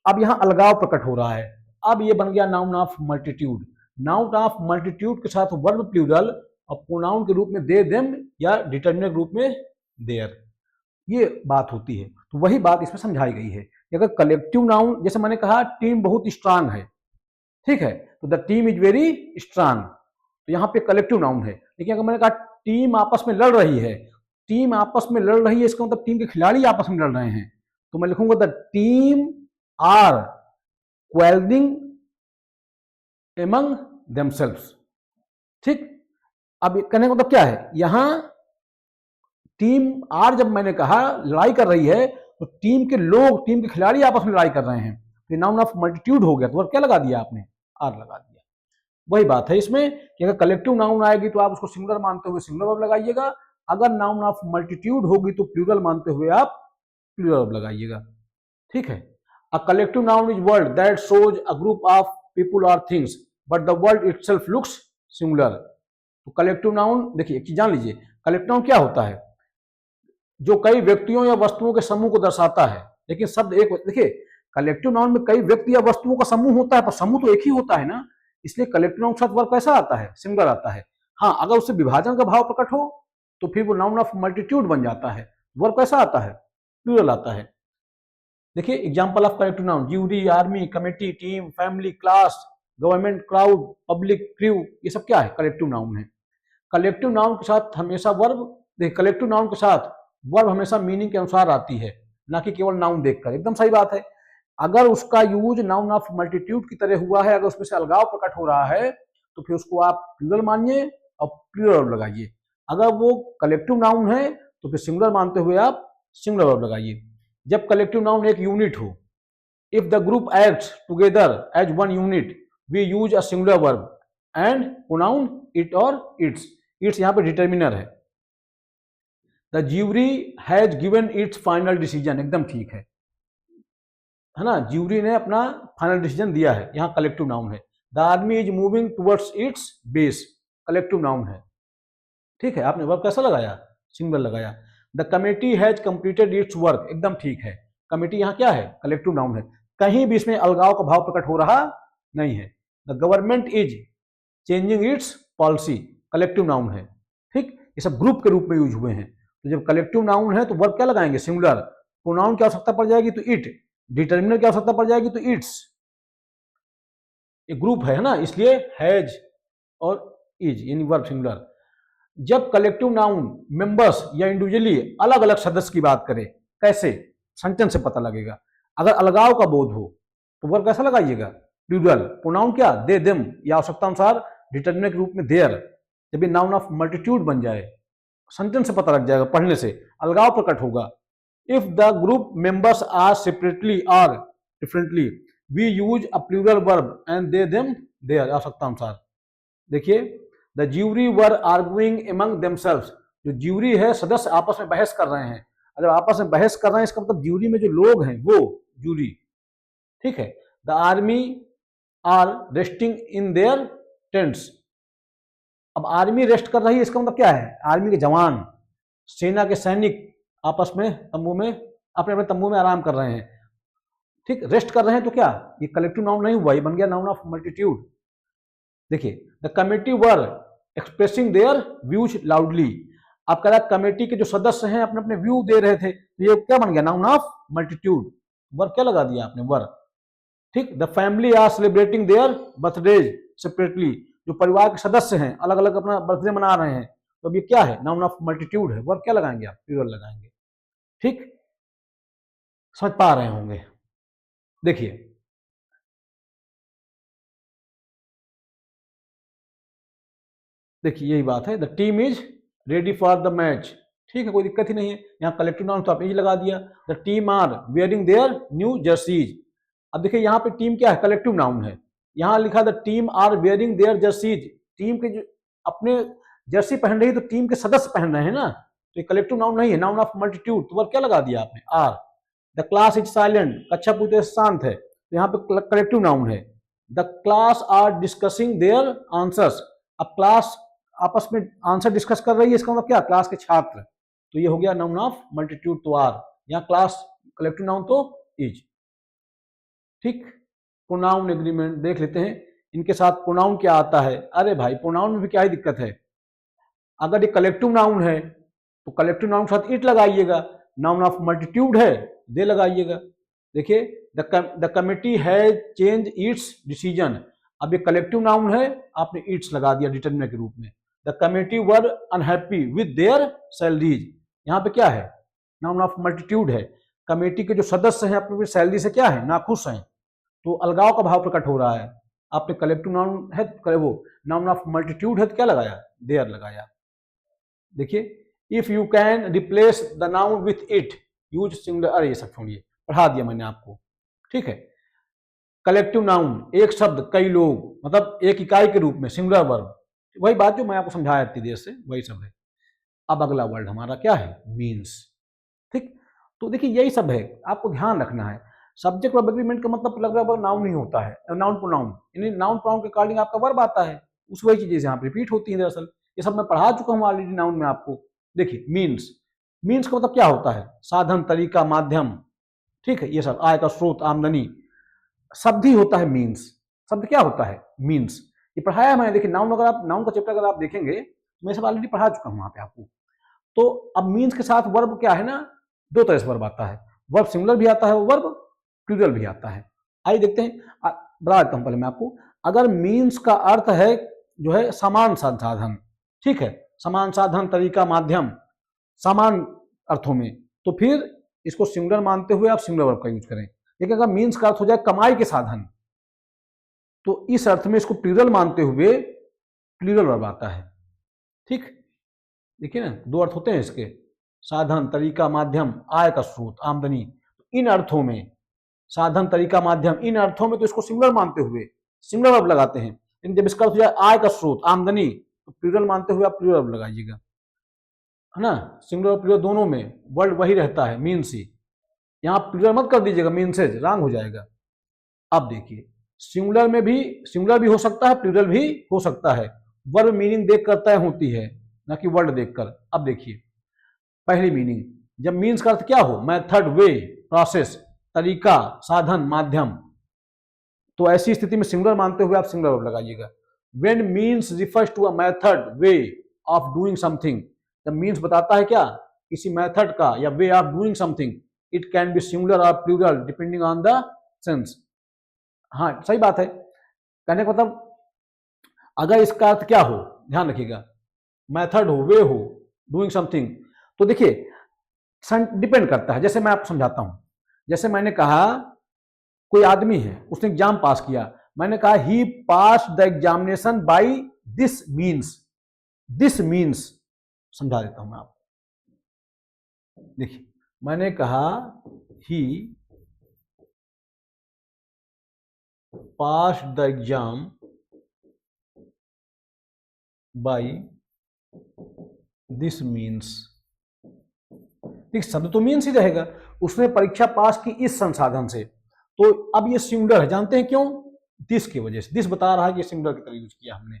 अब यहां अलगाव प्रकट हो रहा है, अब ये बन गया noun of multitude. Noun of multitude के साथ वर्ब प्लूरल और प्रोनाउन के रूप में दे देम या डिटर्मिनर के रूप में देयर, ये बात होती है। तो वही बात इसमें समझाई गई है कि अगर कलेक्टिव नाउन, जैसे मैंने कहा टीम बहुत स्ट्रांग है, ठीक है, तो the team is very strong, तो यहाँ पे कलेक्टिव नाउन है। लेकिन अगर मैंने कहा टीम आपस में लड़ रही है, टीम आपस में लड़ रही है इसका मतलब टीम के खिलाड़ी आपस में लड़ रहे हैं, तो मैं लिखूंगा the team are quarrelling among themselves. ठीक, अब कहने का मतलब क्या है, यहां टीम आर जब मैंने कहा लड़ाई कर रही है तो टीम के लोग, टीम के खिलाड़ी आपस में लड़ाई कर रहे हैं, तो नाउन ऑफ मल्टीट्यूड हो गया। तो क्या लगा दिया आपने, आर लगा दिया। वही बात है इसमें कि अगर कलेक्टिव नाउन आएगी तो आप उसको सिंगुलर मानते हुए सिंगुलर वर्ब लगाइएगा, अगर नाउन ऑफ मल्टीट्यूड होगी तो प्लूरल मानते हुए आप प्लूरल वर्ब लगाइएगा। ठीक है, a collective noun is word that shows a group of people और things but the word itself looks singular. तो कलेक्टिव नाउन देखिए एक चीज जान लीजिए, कलेक्टिव नाउन क्या होता है, जो कई व्यक्तियों या वस्तुओं के समूह को दर्शाता है, लेकिन शब्द एक। देखिए कलेक्टिव नाउन में कई व्यक्ति या वस्तुओं का समूह होता है पर समूह तो एक ही होता है ना, इसलिए कलेक्टिव नाउन के साथ वर्ब कैसा आता है, सिंगुलर आता है। हाँ, अगर उससे विभाजन का भाव प्रकट हो तो फिर वो नाउन ऑफ मल्टीट्यूड बन जाता है, वर्ब कैसा आता है, प्लूरल आता है। देखिए example of collective noun, jury, army, committee, team, family, class, government, crowd, public, crew, ये सब क्या है, कलेक्टिव नाउन है। कलेक्टिव नाउन के साथ हमेशा वर्ब, देखिए कलेक्टिव नाउन के साथ वर्ब हमेशा मीनिंग के अनुसार आती है, ना कि केवल नाउन देखकर। एकदम सही बात है। अगर उसका यूज नाउन ऑफ मल्टीट्यूड की तरह हुआ है, अगर उसमें से अलगाव प्रकट हो रहा है तो फिर उसको आप प्लूरल मानिए और प्लूरल वर्ब लगाइए। अगर वो कलेक्टिव नाउन है तो फिर सिंगुलर मानते हुए आप सिंगुलर वर्ब लगाइए। जब कलेक्टिव नाउन एक यूनिट हो, if the group acts together as one unit we use a singular verb and pronoun it और इट्स। इट्स यहाँ पे डिटर्मिनर है। The jury has given its final decision, एकदम ठीक है ना, ज्यूरी ने अपना फाइनल डिसीजन दिया है, यहाँ कलेक्टिव नाउन है। The army is moving towards it's base, collective noun है। ठीक है, आपने वर्ब कैसा लगाया, सिंगुलर लगाया। The committee has completed it's work, एकदम ठीक है, कमेटी यहाँ क्या है, कलेक्टिव नाउन है, कहीं भी इसमें अलगाव का भाव प्रकट हो रहा नहीं है। The government is changing it's policy, collective noun है। ठीक, ये सब ग्रुप के रूप में यूज हुए हैं। तो जब कलेक्टिव नाउन है तो वर्ब क्या लगाएंगे, सिंगुलर। प्रोनाउन की आवश्यकता पड़ जाएगी तो इट, डिटर्मिनर की आवश्यकता पड़ जाएगी तो इट्स। ये ग्रुप है ना, इसलिए हैज और इज यानी वर्ब सिंगुलर। जब कलेक्टिव नाउन मेंबर्स या इंडिविजुअली अलग अलग सदस्य की बात करे, कैसे, सेंटेंस से पता लगेगा। अगर अलगाव का बोध हो तो वर्ब कैसा लगाइएगा, प्लूरल। प्रोनाउन क्या, दे देम या आवश्यकता अनुसार डिटर्मिनर के रूप में देयर। जब ये नाउन ऑफ मल्टीट्यूड बन जाए, सेंटेंस से पता लग जाएगा, पढ़ने से अलगाव प्रकट होगा। If the group members are separately और differently we use a plural verb and they them their, आवश्यकता अनुसार। देखिए the jury were arguing among themselves, जो ज्यूरी है सदस्य आपस में बहस कर रहे हैं। अगर आपस में बहस कर रहे हैं इसका मतलब ज्यूरी में जो लोग हैं वो ज्यूरी। ठीक है, the army are resting in their tents. अब आर्मी रेस्ट कर रही है इसका मतलब क्या है, आर्मी के जवान, सेना के सैनिक आपस में तंबू में अपने अपने तंबू में आराम कर रहे हैं। ठीक, रेस्ट कर रहे हैं तो क्या, ये कलेक्टिव नाउन नहीं हुआ, ये बन गया नाउन ऑफ मल्टीट्यूड। देखिए, the committee were expressing their views loudly. आप कह रहा कमेटी के जो सदस्य हैं अपने अपने व्यू दे रहे थे, तो ये क्या बन गया, नाउन ऑफ मल्टीट्यूड। वर क्या लगा दिया आपने, वर। ठीक, the family are celebrating their birthdays separately. जो परिवार के सदस्य हैं अलग अलग अपना बर्थडे मना रहे हैं, तो अब ये क्या है, नाउन ऑफ मल्टीट्यूड है। वर क्या लगाएंगे आप, प्लूरल लगाएंगे। ठीक, समझ पा रहे होंगे। देखिए, यही बात है, the team is ready for the match. ठीक है, कोई दिक्कत ही नहीं है। यहाँ कलेक्टिव नाउन तो आपने ही लगा दिया, the team are wearing their new jerseys. अब देखिए यहाँ पे टीम क्या है, कलेक्टिव नाउन है। यहाँ लिखा the team are wearing their jerseys, team के जो अपने जर्सी पहन रही है, तो टीम के सदस्य पहन रहे हैं ना, तो ये कलेक्टिव नाउन नहीं है, नाउन ऑफ मल्टीट्यूड। तो क्या लगा दिया आपने, are. The class is silent, कक्षा पूरी तरह शांत है, तो यहाँ पे कलेक्टिव नाउन है। The class are discussing their answers. अब क्लास आपस में आंसर डिस्कस कर रही है, इसका मतलब क्या, क्लास के छात्र। तो ये हो गया नाउन ऑफ मल्टीट्यूड, तो आर। यहाँ क्लास कलेक्टिव नाउन तो इज। ठीक, प्रोनाउन एग्रीमेंट देख लेते हैं, इनके साथ प्रोनाउन क्या आता है। अरे भाई, प्रोनाउन में भी क्या ही दिक्कत है, अगर ये कलेक्टिव नाउन है तो कलेक्टिव नाउन के साथ इट लगाइएगा, नाउन ऑफ मल्टीट्यूड है दे लगाइएगा। देखिए, the committee has change it's decision. अब ये कलेक्टिव नाउन है, आपने इट्स लगा दिया डिटरमिनर के रूप में। The committee were unhappy with their salaries. यहाँ पे क्या है, नाउन ऑफ मल्टीट्यूड है। कमेटी के जो सदस्य हैं अपनी सैलरी से क्या है, नाखुश हैं, तो अलगाव का भाव प्रकट हो रहा है। आपने कलेक्टिव नाउन है, वो नाउन ऑफ मल्टीट्यूड है, तो क्या लगाया, देयर लगाया। देखिए, if you can replace the noun with it use singular. अरे ये सब छोड़िए, पढ़ा दिया मैंने आपको। ठीक है, कलेक्टिव नाउन एक शब्द कई लोग, मतलब एक इकाई के रूप में, सिंगुलर वर्ब। वही बात जो मैं आपको समझाया इतनी देर से, वही सब है। अब अगला वर्ड हमारा क्या है, मीन्स। ठीक, तो देखिए यही सब है, आपको ध्यान रखना है। सब्जेक्ट वर्ब एग्रीमेंट का मतलब लग रहा है नाउन नहीं होता है, नाउन प्रोनाउन, यानी नाउन प्रोनाउन के अकॉर्डिंग आपका वर्ब आता है, उस वही चीजें यहाँ रिपीट होती है दरअसल। ये सब मैं पढ़ा चुका हूँ ऑलरेडी नाउन में आपको। देखिए, मीन्स, मीन्स का मतलब क्या होता है, साधन, तरीका, माध्यम। ठीक है, ये सब, आय का स्रोत, आमदनी, शब्द ही होता है मीन्स। शब्द क्या होता है, मीन्स। ये पढ़ाया है मैंने। देखिए, नाउन, अगर आप नाउन का चैप्टर अगर आप देखेंगे, मैं सब ऑलरेडी पढ़ा चुका हूँ वहां पे आपको। तो अब मीन्स के साथ वर्ब क्या है ना, दो तरह से वर्ब आता है, वर्ब सिंगुलर भी आता है, वर्ब प्लूरल भी आता है। आइए देखते हैं, बता देता हूं पहले मैं आपको। अगर मीन्स का अर्थ है जो है समान संसाधन, ठीक है, समान साधन, तरीका, माध्यम, समान अर्थों में, तो फिर इसको सिंगुलर मानते हुए आप सिंगुलर वर्ब का यूज करें। लेकिन अगर मीन्स का अर्थ हो जाए कमाई के साधन, तो इस अर्थ में इसको प्लूरल मानते हुए प्लूरल वर्ब आता है। ठीक, देखिए ना, दो अर्थ होते हैं इसके, साधन, तरीका, माध्यम, आय का स्रोत, आमदनी। इन अर्थों में, साधन, तरीका, माध्यम, इन अर्थों में तो इसको सिंगुलर मानते हुए सिंगुलर वर्ब लगाते हैं। लेकिन जब इसका अर्थ हो जाए आय का स्रोत, आमदनी, तो प्लूरल मानते हुए आप प्लूरल वर्ब लगाइएगा, है ना। सिंगुलर और प्लूरल दोनों में वर्ड वही रहता है, मीन्स ही। यहाँ प्लूरल मत कर दीजिएगा, मीन्सेज रॉन्ग हो जाएगा। अब देखिए, सिंगुलर में भी, सिंगुलर भी हो सकता है, प्लूरल भी हो सकता है। वर्ब मीनिंग देख कर तय होती है, ना कि वर्ड देखकर। अब देखिए, पहली मीनिंग, जब मीन्स का अर्थ क्या हो, मेथड, वे, प्रोसेस, तरीका, साधन, माध्यम, तो ऐसी स्थिति में सिंगुलर मानते हुए आप सिंगुलर वर्ब लगाइएगा। When means refers to a method, way of doing something, जब मीन्स बताता है क्या, किसी मेथड का या way of doing something, it can be singular और plural depending on the sense. हाँ, सही बात है। कहने का मतलब, अगर इसका अर्थ क्या हो, ध्यान रखिएगा, मेथड हो, वे हो, डूइंग समथिंग, तो देखिए डिपेंड करता है। जैसे मैं आपको समझाता हूं, जैसे मैंने कहा कोई आदमी है, उसने एग्जाम पास किया, मैंने कहा he pass the examination by this means. This means समझा देता हूं मैं आपको। देखिए, मैंने कहा he pass the exam by this means. ठीक, शब्द तो मीन्स ही रहेगा। उसने परीक्षा पास की इस संसाधन से, तो अब ये सिंगुलर है, जानते हैं क्यों, दिस की वजह से। दिस बता रहा है कि सिंगुलर की तरह यूज किया हमने।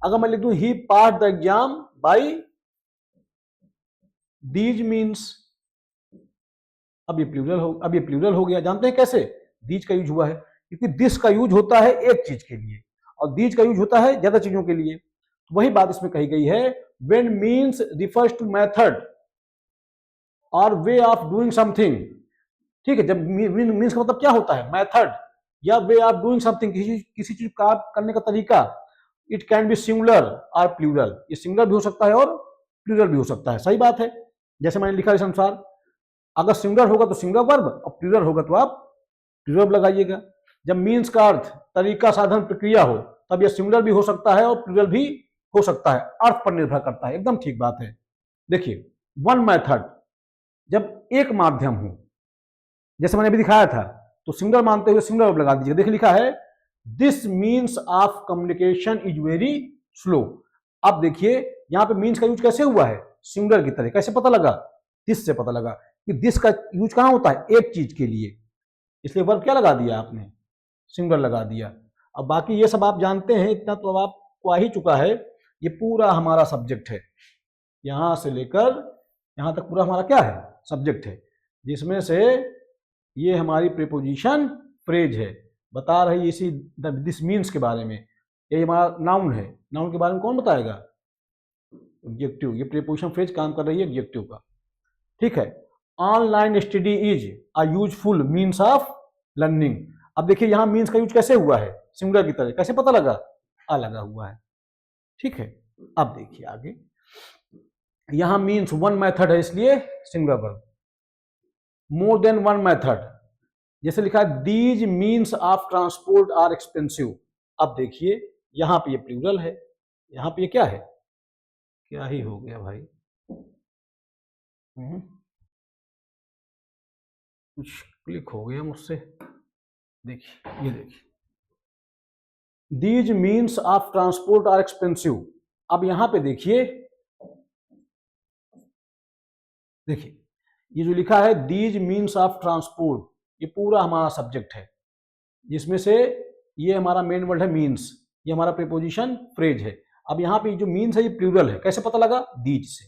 अगर मैं लिख दूं he pass the exam by these means, अब ये प्लूरल हो गया। जानते हैं कैसे, दीज का यूज हुआ है, क्योंकि दिस का यूज होता है एक चीज के लिए और दीज का यूज होता है ज्यादा चीजों के लिए। तो वही बात इसमें कही गई है, when means refers to method और वे ऑफ डूइंग समथिंग। ठीक है, जब मीन्स का मतलब क्या होता है, मेथड या वे ऑफ डूइंग समथिंग, किसी चीज का करने का तरीका। इट कैन बी सिंगुलर और प्लूरल, ये सिंगुलर भी हो सकता है और प्लूरल भी हो सकता है। सही बात है, जैसे मैंने लिखा इस अनुसार, अगर सिंगुलर होगा तो सिंगुलर वर्ब और प्लूरल होगा तो आप प्लूरल लगाइएगा। जब मीन्स का अर्थ तरीका, साधन, प्रक्रिया हो तब यह सिंगुलर भी हो सकता है और प्लूरल भी हो सकता है, अर्थ पर निर्भर करता है। एकदम ठीक बात है। देखिए, वन मेथड जब एक माध्यम हो, जैसे मैंने अभी दिखाया था, तो सिंगुलर मानते हुए सिंगुलर वर्ब लगा दीजिए। देखिए लिखा है this means of communication is very slow. अब देखिए यहां पे मीन्स का यूज कैसे हुआ है, सिंगुलर की तरह। कैसे पता लगा, दिस से पता लगा कि दिस का यूज कहां होता है, एक चीज के लिए, इसलिए वर्ब क्या लगा दिया आपने, सिंगुलर लगा दिया। अब बाकी ये सब आप जानते हैं, इतना तो अब आपको आ ही चुका है। ये पूरा हमारा सब्जेक्ट है, यहां से लेकर यहां तक पूरा हमारा क्या है, सब्जेक्ट है, जिसमें से ये हमारी प्रीपोजिशन फ्रेज है, बता रही इसी दिस मीन्स के बारे में। ये हमारा नाउन है, नाउन के बारे में कौन बताएगा, ऑब्जेक्टिव। ये प्रीपोजिशन फ्रेज काम कर रही है ऑब्जेक्टिव का। ठीक है, online study is a useful means of learning. अब देखिए यहां मीन्स का यूज कैसे हुआ है, सिंगुलर की तरह। कैसे पता लगा, आ लगा हुआ है। ठीक है, अब देखिए आगे, यहां मीन्स वन मेथड है इसलिए singular verb. More than one method, जैसे लिखा है these means of transport are expensive. अब देखिए यहां पे ये प्लूरल है, यहां पे ये क्या है, क्या ही हो गया भाई, कुछ क्लिक हो गया मुझसे। देखिए, ये देखिए, these means of transport are expensive. अब यहां पे देखिए, देखिए ये जो लिखा है दीज मीन्स ऑफ ट्रांसपोर्ट, ये पूरा हमारा सब्जेक्ट है, जिसमें से ये हमारा मेन वर्ड है मीन्स, ये हमारा प्रीपोजिशन फ्रेज है। अब यहाँ पे जो मीन्स है ये प्लूरल है। कैसे पता लगा, दीज से।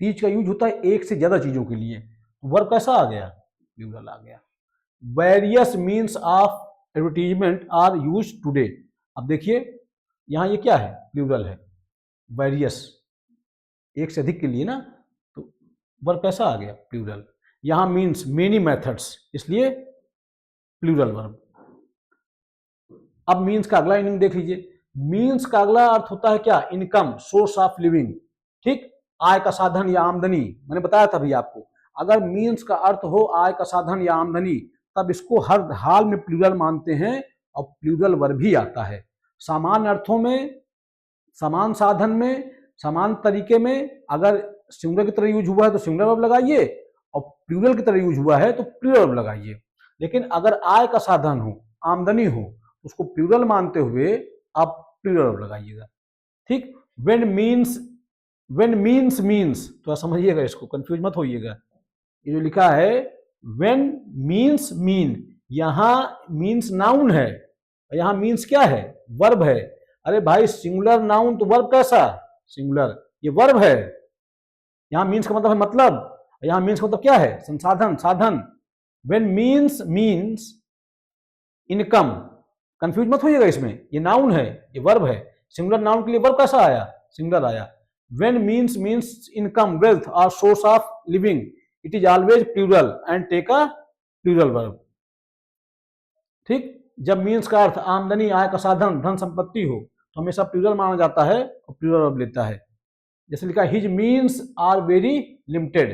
दीज का यूज होता है एक से ज्यादा चीजों के लिए। वर्ब कैसा आ गया, प्लूरल आ गया। Various means of advertisement are use today. अब देखिए यहाँ ये क्या है, प्लूरल है, वेरियस एक से अधिक के लिए ना, तो वर्ब कैसा आ गया, प्लूरल। यहाँ मीन्स मेनी मेथड्स, इसलिए प्लूरल वर्ब। अब मीन्स का अगला मीनिंग देख लीजिए। मीन्स का अगला अर्थ होता है क्या, इनकम, सोर्स ऑफ लिविंग। ठीक, आय का साधन या आमदनी। मैंने बताया था भी आपको, अगर मीन्स का अर्थ हो आय का साधन या आमदनी, तब इसको हर हाल में प्लूरल मानते हैं और प्लूरल वर्ब ही आता है। समान अर्थों में, समान साधन में, समान तरीके में अगर सिंगुलर की तरह यूज हुआ है तो सिंगुलर वर्ब लगाइए, और प्लूरल की तरह यूज हुआ है तो प्लूरल वर्ब लगाइए। लेकिन अगर आय का साधन हो, आमदनी हो, उसको प्लूरल मानते हुए आप प्लूरल वर्ब लगाइएगा। ठीक, व्हेन मीन्स मीन्स, तो समझिएगा इसको, कंफ्यूज मत होइएगा। ये जो लिखा है व्हेन मीन्स मीन, यहां मीन्स नाउन है, यहां मीन्स क्या है, वर्ब है। अरे भाई सिंगुलर नाउन तो वर्ब कैसा, सिंगुलर, ये वर्ब है। यहां मीन्स का मतलब है मतलब, यहां मीन्स का मतलब क्या है, संसाधन, साधन। व्हेन मीन्स इनकम, कंफ्यूज मत होइएगा इसमें, ये नाउन है, ये वर्ब है। सिंगुलर नाउन के लिए वर्ब कैसा आया, सिंगुलर आया। व्हेन मीन्स इनकम, वेल्थ और source of living, it is always plural and take a plural verb. ठीक, जब मीन्स का अर्थ आमदनी, आय का साधन, धन संपत्ति हो तो हमेशा प्लूरल माना जाता है और प्लूरल वर्ब लेता है। जैसे लिखा his means are very limited.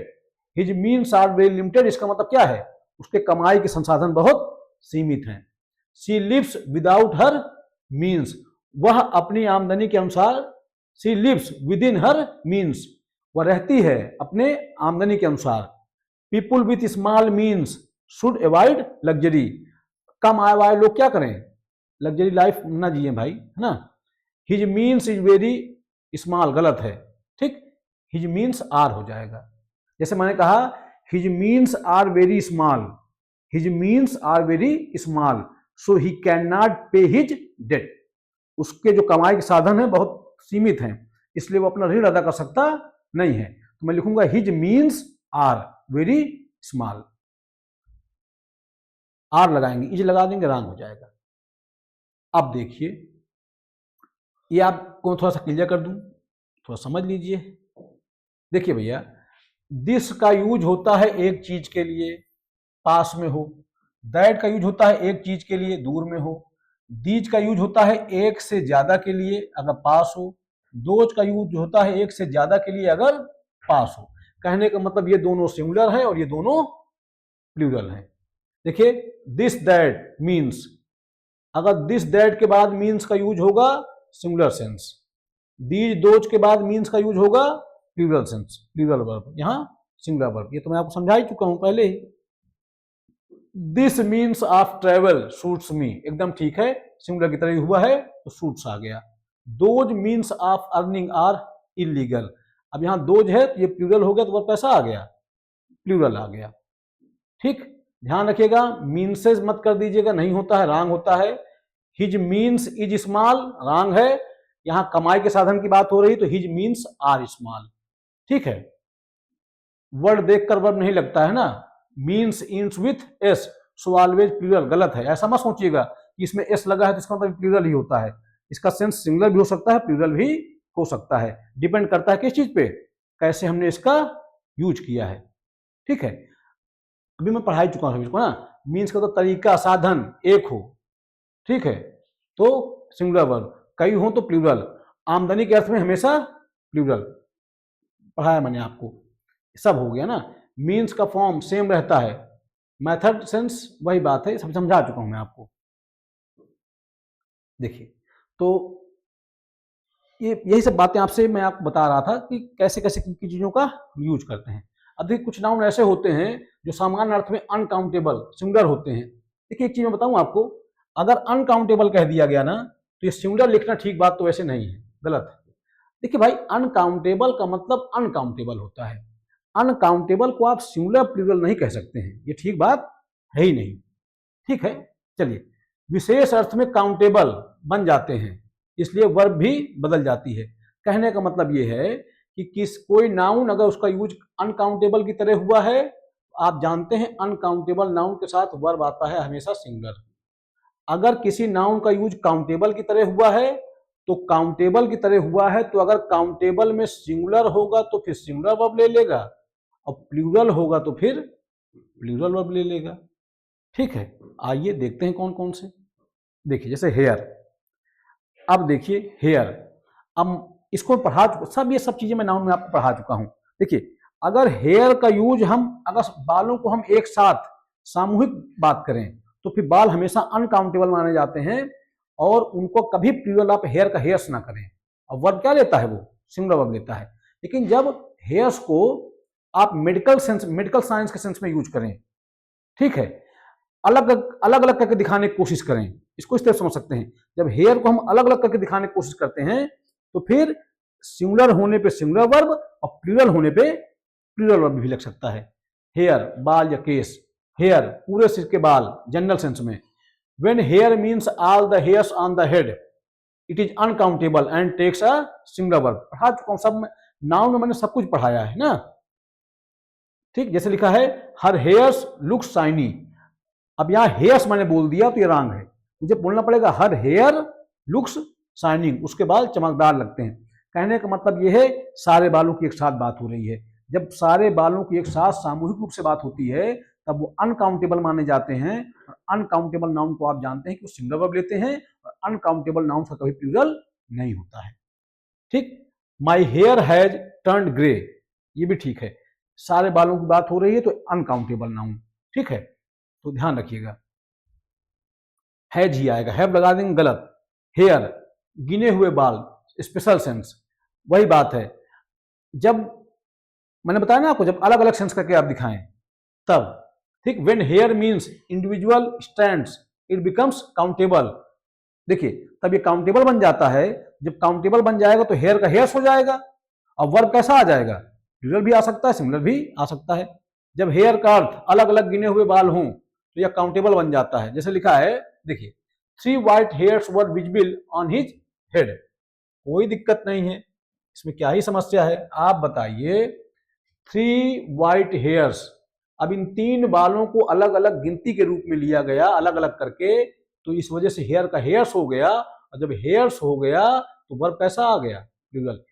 His means are very limited, इसका मतलब क्या है, उसके कमाई के संसाधन बहुत सीमित हैं। She lives without her means, वह अपनी आमदनी के अनुसार, she lives within her means, वह रहती है अपने आमदनी के अनुसार। People with small means should avoid luxury, कम आय वाले लोग क्या करें, लग्जरी लाइफ ना जिए भाई, है ना। His means is very small, गलत है। ठीक, हिज मीन्स आर हो जाएगा। जैसे मैंने कहा his means are very small, his means are very small, so he can not pay his debt. उसके जो कमाई के साधन है बहुत सीमित हैं, इसलिए वो अपना ऋण अदा कर सकता नहीं है। तो मैं लिखूंगा his means are very small. Are लगाएंगे, इज लगा देंगे, रॉन्ग हो जाएगा। अब देखिए, ये आपको थोड़ा सा क्लियर कर दूं, थोड़ा समझ लीजिए। देखिए भैया, दिस का यूज होता है एक चीज के लिए पास में हो, दैट का यूज होता है एक चीज के लिए दूर में हो, दीज का यूज होता है एक से ज्यादा के लिए अगर पास हो, दोज का यूज होता है एक से ज्यादा के लिए अगर पास हो। कहने का मतलब ये दोनों सिंगुलर है और ये दोनों प्लूरल है। देखिए, दिस दैट मीन्स, अगर दिस दैट के बाद मीन्स का यूज होगा सिंगुलर सेंस, दीज दोज के बाद मीन्स का यूज होगा प्लूरल सेंस, प्लूरल वर्ब, यहां सिंगुलर वर्ब। ये तो मैं आपको समझा ही चुका हूं पहले ही। This means of travel suits me, एकदम ठीक है, सिंगुलर की तरह हुआ है तो सूट्स आ गया। Those means of earning are illegal, अब यहां दोज है तो ये प्लूरल हो गया तो वर्ब कैसा आ गया, प्लूरल आ गया। ठीक, ध्यान रखिएगा, मीन्सेस मत कर दीजिएगा, नहीं होता है, रॉन्ग होता है। His means is small, wrong है, यहां कमाई के साधन की बात हो रही तो हिज मीन्स आर स्मॉल। ठीक है, वर्ड देखकर वर्ब नहीं लगता है ना, means ends with S so always plural, गलत है, ऐसा मत सोचिएगा कि इसमें एस लगा है तो इसका मतलब प्लूरल ही होता है। इसका सेंस सिंगुलर भी हो सकता है, प्लूरल भी हो सकता है, डिपेंड करता है किस चीज पे, कैसे हमने इसका यूज किया है। ठीक है, अभी मैं पढ़ा चुका हूं इसको ना, मीन्स का तो तरीका, साधन एक हो, ठीक है, तो सिंगुलर वर्ब, कई हो तो प्लूरल, आमदनी के अर्थ में हमेशा प्लूरल, पढ़ाया मैंने आपको, सब हो गया ना। मीन्स का फॉर्म सेम रहता है, मेथड सेंस वही बात है, सब समझा चुका हूं मैं आपको। देखिए, तो ये यही सब बातें आपसे मैं आपको बता रहा था कि कैसे कैसे किन चीजों का यूज करते हैं। अब देखिए, कुछ नाउन ऐसे होते हैं जो सामान्य अर्थ में अनकाउंटेबल सिंगुलर होते हैं। देखिए, एक चीज मैं बताऊं आपको, अगर अनकाउंटेबल कह दिया गया ना तो ये सिंगुलर लिखना ठीक बात तो वैसे नहीं है, गलत है। देखिए भाई, अनकाउंटेबल का मतलब अनकाउंटेबल होता है, अनकाउंटेबल को आप सिंगुलर प्लूरल नहीं कह सकते हैं, ये ठीक बात है ही नहीं। ठीक है, चलिए, विशेष अर्थ में काउंटेबल बन जाते हैं, इसलिए वर्ब भी बदल जाती है। कहने का मतलब ये है कि कोई नाउन अगर उसका यूज अनकाउंटेबल की तरह हुआ है, आप जानते हैं अनकाउंटेबल नाउन के साथ वर्ब आता है हमेशा सिंगुलर। अगर किसी नाउन का यूज काउंटेबल की तरह हुआ है तो काउंटेबल की तरह हुआ है, तो अगर काउंटेबल में सिंगुलर होगा तो फिर सिंगुलर वर्ब ले लेगा, और प्लूरल होगा तो फिर प्लूरल वर्ब ले लेगा। ठीक है, आइए देखते हैं कौन कौन से। देखिए, जैसे हेयर, अब देखिए हेयर, अब इसको पढ़ा चुका, सब ये सब चीजें मैं नाउन में आपको पढ़ा चुका हूं। देखिए, अगर हेयर का यूज हम, अगर बालों को हम एक साथ सामूहिक बात करें तो फिर बाल हमेशा अनकाउंटेबल माने जाते हैं, और उनको कभी प्लूरल आप हेयर का हेयर्स ना करें। अब वर्ब क्या लेता है, वो सिंगुलर वर्ब लेता है। लेकिन जब हेयर्स को आप मेडिकल सेंस, मेडिकल साइंस के सेंस में यूज करें, ठीक है, अलग अलग अलग करके दिखाने की कोशिश करें, इसको इस तरह समझ सकते हैं, जब हेयर को हम अलग अलग करके दिखाने की कोशिश करते हैं तो फिर सिंगुलर होने पे सिंगुलर वर्ब और प्लूरल होने पे प्लूरल वर्ब भी लग सकता है। हेयर बाल या केस, हेयर पूरे सिर के बाल जनरल सेंस में। When hair means all the hairs on the head it is uncountable and takes a singular verb. पढ़ा चुका हूं सब में, नाउन में मैंने सब कुछ पढ़ाया है ना। ठीक, जैसे लिखा है हर हेयर्स लुक शाइनी, अब यहां हेयर्स मैंने बोल दिया तो ये रॉन्ग है, मुझे बोलना पड़ेगा हर हेयर लुक्स शाइनिंग, उसके बाल चमकदार लगते हैं। कहने का मतलब ये है सारे बालों की एक साथ बात हो रही है। जब सारे बालों की एक साथ सामूहिक रूप से बात होती है तब वो अनकाउंटेबल माने जाते हैं। और अनकाउंटेबल नाउन को आप जानते हैं कि वो सिंगुलर वर्ब लेते हैं, और अनकाउंटेबल नाउन का कभी प्लूरल नहीं होता है। ठीक, my hair has turned grey, ये भी ठीक है, सारे बालों की बात हो रही है तो अनकाउंटेबल नाउन। ठीक है, तो ध्यान रखिएगा, हैज ही आएगा, हैव लगा देंगे गलत। हेयर गिने हुए बाल, स्पेशल सेंस, वही बात है। जब मैंने बताया ना आपको, जब अलग अलग सेंस करके आप दिखाएं तब। ठीक, when hair means individual strands it becomes countable, देखिए तब ये काउंटेबल बन जाता है। जब काउंटेबल बन जाएगा तो हेयर का हेयर्स हो जाएगा, और वर्ब कैसा आ जाएगा, प्लूरल भी आ सकता है, सिंगुलर भी आ सकता है। जब हेयर का अर्थ अलग अलग गिने हुए बाल हों तो यह काउंटेबल बन जाता है। जैसे लिखा है, देखिए 3 white hairs were visible on his head, कोई दिक्कत नहीं है, इसमें क्या ही समस्या है, आप बताइए। 3 white hairs, अब इन 3 बालों को अलग अलग गिनती के रूप में लिया गया, अलग अलग करके, तो इस वजह से हेयर का हेयर्स हो गया, और जब हेयर्स हो गया तो वर्ब कैसा आ गया, प्लूरल।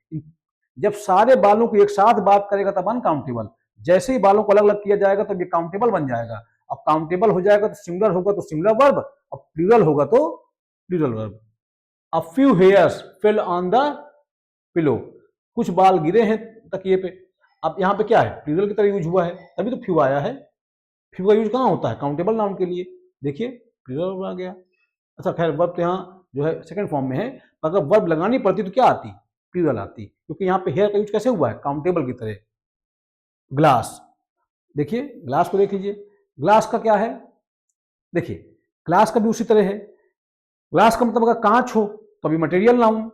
जब सारे बालों को एक साथ बात करेगा तब अनकाउंटेबल, जैसे ही बालों को अलग अलग किया जाएगा तो ये काउंटेबल बन जाएगा। अब काउंटेबल हो जाएगा तो सिंगुलर होगा तो सिंगुलर वर्ब, और प्लूरल होगा तो plural verb. A few hairs fell on the pillow, कुछ बाल गिरे हैं तकिए पे। अब यहाँ पे क्या है, प्लूरल की तरह यूज हुआ है, तभी तो फ्यू आया है। फ्यू का यूज कहाँ होता है, काउंटेबल नाउन के लिए, देखिए प्लूरल आ गया। अच्छा खैर, वर्ब तो यहाँ जो है सेकंड फॉर्म में है, अगर वर्ब लगानी पड़ती तो क्या आती, प्लूरल आती, क्योंकि यहाँ पे हेयर का यूज कैसे हुआ है, काउंटेबल की तरह। ग्लास, देखिए ग्लास को देख लीजिए, ग्लास का क्या है, देखिए ग्लास का भी उसी तरह है। ग्लास का मतलब अगर कांच हो तो अभी मटेरियल नाउन,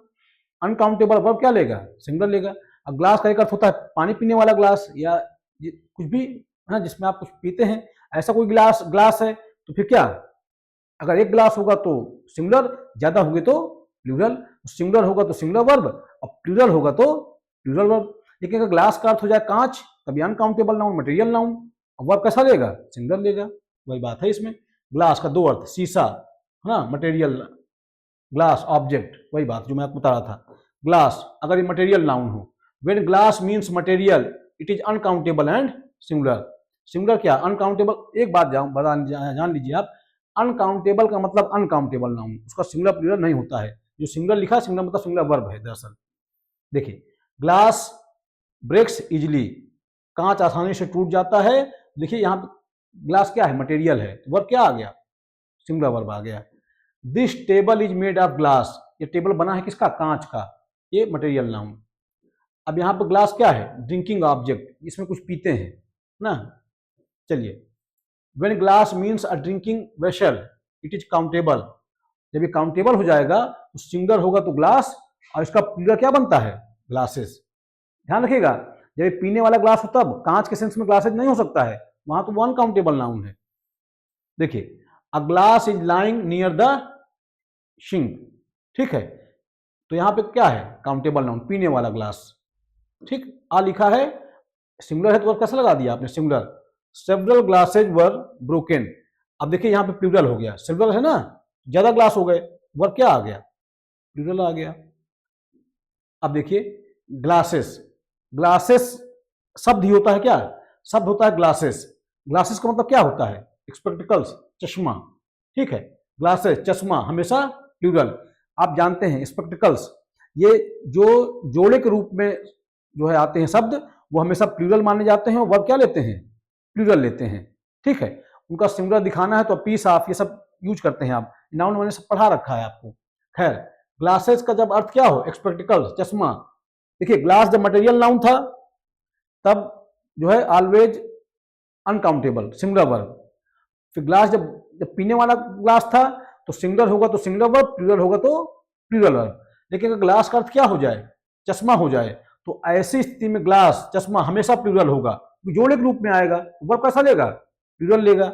अनकाउंटेबल वर्ब क्या लेगा, सिंगुलर लेगा। अब ग्लास का एक अर्थ होता है पानी पीने वाला ग्लास, या कुछ भी है ना जिसमें आप कुछ पीते हैं, ऐसा कोई ग्लास है, तो फिर क्या, अगर एक ग्लास होगा तो सिंगुलर, ज्यादा होंगे तो प्लूरल, सिंगुलर होगा तो सिंगुलर वर्ब, और प्लूरल होगा तो प्लूरल वर्ब। लेकिन अगर ग्लास का अर्थ हो जाए कांच, तभी uncountable noun, material noun, verb कैसा लेगा, सिंगुलर लेगा। वही बात है इसमें, ग्लास का 2 अर्थ, शीशा है ना, मटेरियल, ग्लास ऑब्जेक्ट, वही बात जो मैं आपको बता रहा था। ग्लास अगर ये मटेरियल नाउन हो, when glass means material it is uncountable and singular. Singular क्या, अनकाउंटेबल, एक बात जान लीजिए आप, अनकाउंटेबल का मतलब अनकाउंटेबल नाउन, उसका सिंगुलर प्लूरल नहीं होता है। जो सिंगुलर लिखा है, सिंगुलर मतलब सिंगुलर वर्ब है दरअसल। देखिए ग्लास ब्रेक्स इजिली, कांच आसानी से टूट जाता है। देखिए यहाँ पे ग्लास क्या है, मटेरियल है, तो वर्ब क्या आ गया, सिंगुलर वर्ब आ गया। This table is made of glass, ये टेबल बना है किसका, कांच का, ये मटेरियल नाउन। अब यहाँ पर ग्लास क्या है, ड्रिंकिंग ऑब्जेक्ट, इसमें कुछ पीते हैं ना। चलिए, when glass means a drinking vessel it is countable, जब ये काउंटेबल हो जाएगा तो सिंगुलर होगा तो ग्लास, और इसका प्लूरल क्या बनता है, ग्लासेस। ध्यान रखिएगा, जब ये पीने वाला ग्लास हो तब, कांच के सेंस में ग्लासेज नहीं हो सकता है, वहां तो वो अनकाउंटेबल नाउन है। देखिए a glass is lying near the sink, ठीक है, तो यहां पे क्या है, काउंटेबल नाउन, पीने वाला ग्लास, ठीक। आ लिखा है, सिंगुलर है तो वर्ब कैसा लगा दिया आपने, सिंगुलर। सेवरल ग्लासेज वर ब्रोकन, अब देखिए यहां पे प्लूरल हो गया, सिंगुलर है ना, ज्यादा ग्लास हो गए, वर्ब क्या आ गया, प्लूरल आ गया। अब देखिए ग्लासेस, ग्लासेस शब्द ही होता है क्या, शब्द होता है ग्लासेस। ग्लासेस का मतलब क्या होता है, स्पेक्टिकल्स, चश्मा, ठीक है। ग्लासेस चश्मा हमेशा प्लूरल। आप जानते हैं स्पेक्टिकल्स, ये जो जोड़े के रूप में जो है आते हैं शब्द, वो हमेशा प्लूरल माने जाते हैं, और वर्ब क्या लेते हैं, प्लूरल लेते हैं, ठीक है। उनका सिंगुलर दिखाना है तो पीस ऑफ, ये सब यूज करते हैं आप, नाउन मैंने सब पढ़ा रखा है आपको। खैर, ग्लासेस का जब अर्थ क्या हो, स्पेक्टिकल्स, चश्मा। देखिए ग्लास जब मटेरियल नाउन था तब जो है ऑलवेज अनकाउंटेबल, सिंगुलर वर्ब। फिर ग्लास जब जब पीने वाला ग्लास था तो सिंगुलर होगा तो सिंगुलर वर्ब, प्लूरल होगा तो प्लूरल वर्ब। लेकिन अगर ग्लास का अर्थ क्या हो जाए, चश्मा हो जाए, तो ऐसी स्थिति में ग्लास चश्मा हमेशा प्लूरल होगा, जोड़े के रूप में आएगा, वर्ब कैसा लेगा, प्लूरल लेगा।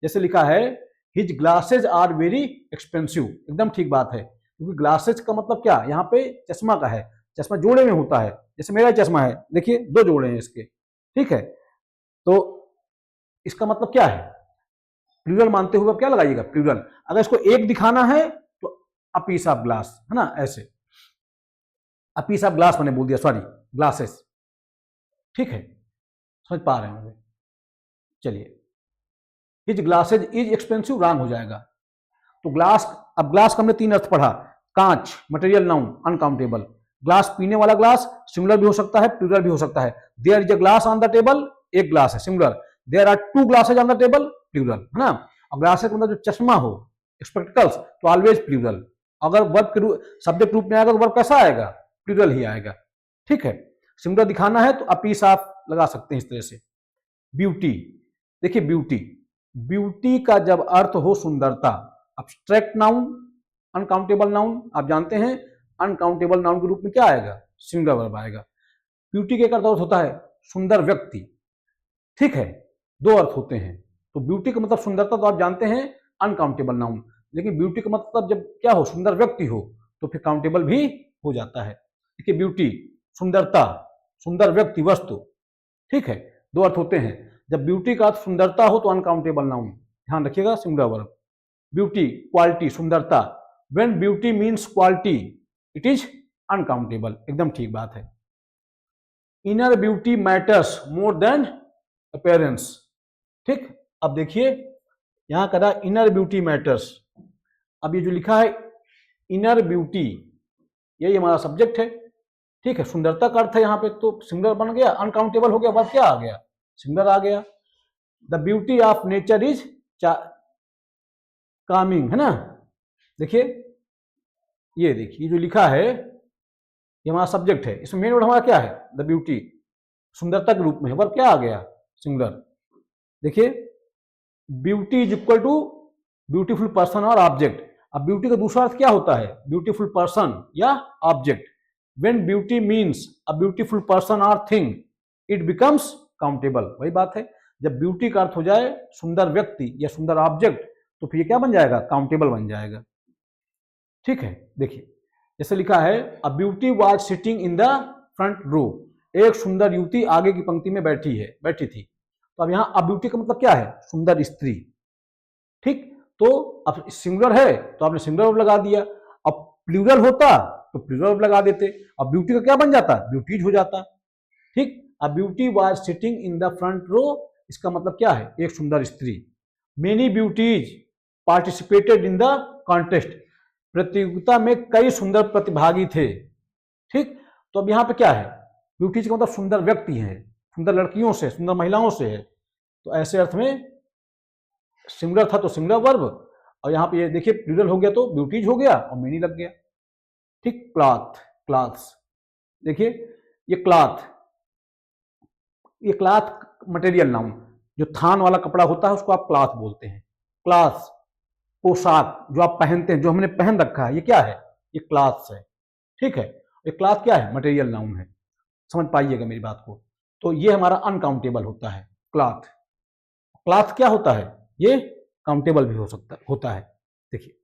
जैसे लिखा है his glasses are very expensive, एकदम ठीक बात है, क्योंकि ग्लासेज का मतलब क्या, यहाँ पे चश्मा का है, चश्मा जोड़े में होता है, जैसे मेरा चश्मा है, देखिए 2 जोड़े हैं इसके, ठीक है। तो इसका मतलब क्या है, प्लूरल मानते हुए क्या लगाइएगा, प्लूरल। अगर इसको एक दिखाना है तो अ पीस ऑफ ग्लास, है ना, ऐसे अ पीस ऑफ ग्लास मैंने बोल दिया, सॉरी, ग्लासेस, ठीक है, समझ पा रहे होंगे। चलिए, his glasses is expensive wrong हो जाएगा। तो ग्लास, अब ग्लास का हमने 3 अर्थ पढ़ा, कांच मटेरियल नाउन अनकाउंटेबल, ग्लास पीने वाला ग्लास, सिंगुलर भी हो सकता है प्लूरल भी हो सकता है। There is a glass on the table, एक ग्लास है singular, there are 2 glasses on the table, plural, है ना। और ग्लासेज का मतलब जो चश्मा हो, स्पेक्टिकल्स, तो ऑलवेज प्लूरल। अगर वर्ब के सब्जेक्ट रूप में आएगा तो वर्ब कैसा आएगा, प्लूरल ही आएगा, ठीक है। सिंगुलर दिखाना है तो अ पीस ऑफ लगा सकते हैं इस तरह से। ब्यूटी, देखिए ब्यूटी, ब्यूटी का जब अर्थ हो सुंदरता, अब्स्ट्रैक्ट नाउन, अनकाउंटेबल नाउन, आप जानते हैं अनकाउंटेबल नाउन के रूप में क्या आएगा, सिंगुलर वर्ब आएगा। ब्यूटी के एक अर्थ होता है सुंदर व्यक्ति, ठीक है, 2 अर्थ होते हैं। तो ब्यूटी का मतलब सुंदरता तो आप जानते हैं अनकाउंटेबल नाउन, लेकिन ब्यूटी का मतलब जब क्या हो, सुंदर व्यक्ति हो, तो फिर काउंटेबल भी हो जाता है। देखिए ब्यूटी सुंदरता, सुंदर व्यक्ति, वस्तु, ठीक है, 2 अर्थ होते हैं। जब ब्यूटी का अर्थ सुंदरता हो तो अनकाउंटेबल नाउन, ध्यान रखिएगा, सिंगुलर वर्ब। ब्यूटी क्वालिटी, सुंदरता, when beauty means quality it is uncountable, एकदम ठीक बात है। Inner beauty matters more than appearance, ठीक। अब देखिए यहां कह रहा है इनर ब्यूटी मैटर्स। अब ये जो लिखा है इनर ब्यूटी, यही हमारा सब्जेक्ट है, ठीक है। सुंदरता का अर्थ है यहाँ पे, तो सिंगुलर बन गया, अनकाउंटेबल हो गया, वर्ब क्या आ गया, सिंगुलर आ गया। The beauty of nature is Kameng, है ना। देखिए ये देखिए जो लिखा है ये हमारा सब्जेक्ट है, इसमें मेन वर्ड हमारा क्या है, द ब्यूटी, सुंदरता के रूप में, वर्ब क्या आ गया, सिंगुलर। देखिए beauty is equal to beautiful person और ऑब्जेक्ट। अब ब्यूटी का दूसरा अर्थ क्या होता है, ब्यूटीफुल पर्सन या object. When beauty means a beautiful person और थिंग इट बिकम्स काउंटेबल, वही बात है, जब ब्यूटी का अर्थ हो जाए सुंदर व्यक्ति या सुंदर ऑब्जेक्ट तो फिर ये क्या बन जाएगा, काउंटेबल बन जाएगा, ठीक है। देखिए जैसे लिखा है a beauty was sitting in the front row, एक सुंदर युवती आगे की पंक्ति में बैठी थी। तो अब यहां अ ब्यूटी का मतलब क्या है, सुंदर स्त्री, ठीक। तो अब सिंगुलर है तो आपने सिंगुलर वर्ब लगा दिया, अब प्लूरल होता तो प्लूरल वर्ब लगा देते, अब ब्यूटी का क्या बन जाता, ब्यूटीज हो जाता, ठीक। अब beauty was sitting in the front row, इसका मतलब क्या है, एक सुंदर स्त्री। Many beauties participated in the contest, प्रतियोगिता में कई सुंदर प्रतिभागी थे, ठीक। तो अब यहां पे क्या है, ब्यूटीज का मतलब सुंदर व्यक्ति है, सुंदर लड़कियों से, सुंदर महिलाओं से है, तो ऐसे अर्थ में सिंगुलर था तो सिंगुलर वर्ब, और यहां पे ये देखिए प्लूरल हो गया तो ब्यूटीज हो गया और मेनी लग गया, ठीक। क्लॉथ, क्लॉथ्स, देखिए ये क्लॉथ, ये क्लॉथ मटेरियल नाउन, जो थान वाला कपड़ा होता है उसको आप क्लॉथ बोलते हैं। क्लॉथ पोशाक, जो आप पहनते हैं, जो हमने पहन रखा है, ये क्या है, ये क्लॉथ्स है, ठीक है। ये क्लॉथ क्या है, मटेरियल नाउन है, समझ पाइएगा मेरी बात को। तो ये हमारा अनकाउंटेबल होता है क्लॉथ। क्लॉथ क्या होता है, ये काउंटेबल भी हो सकता होता है। देखिए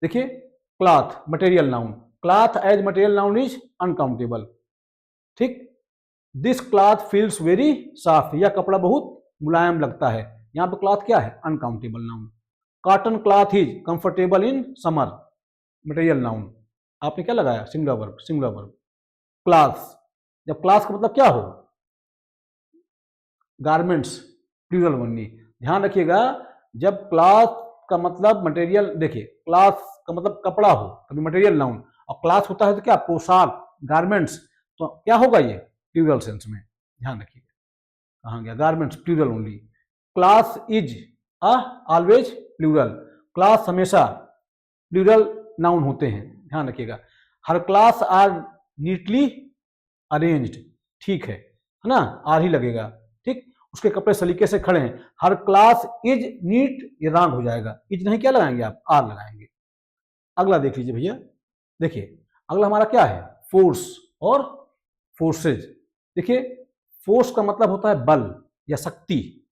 देखिए cloth material noun, cloth as material noun is uncountable, ठीक। This cloth feels very soft, यह कपड़ा बहुत मुलायम लगता है, यहाँ पे क्लॉथ क्या है, uncountable noun. Cotton cloth is comfortable in summer, material noun, आपने क्या लगाया, singular verb, singular verb. Clothes, जब क्लॉथ का मतलब क्या हो, गारमेंट्स, प्लूरल ओनली, ध्यान रखिएगा, जब क्लॉथ का मतलब मटेरियल, देखिए क्लॉथ का मतलब कपड़ा हो तभी मटेरियल नाउन, और क्लॉथ होता है तो क्या, पोशाक, गारमेंट्स, तो क्या होगा ये, प्लूरल सेंस में, ध्यान रखिएगा। कहाँ गया, garments plural only. Cloth is always plural, cloth हमेशा प्लूरल नाउन होते हैं, ध्यान रखिएगा। Her clothes are neatly arranged, ठीक है ना, आर ही लगेगा, ठीक। उसके कपड़े सलीके से खड़े हैं। हर क्लास इज नीट, ये रॉन्ग हो जाएगा, इज नहीं क्या लगाएंगे आप, आर लगाएंगे। अगला देख लीजिए भैया, देखिए अगला हमारा क्या है, फोर्स और फोर्सेज। देखिए फोर्स का मतलब होता है बल या शक्ति,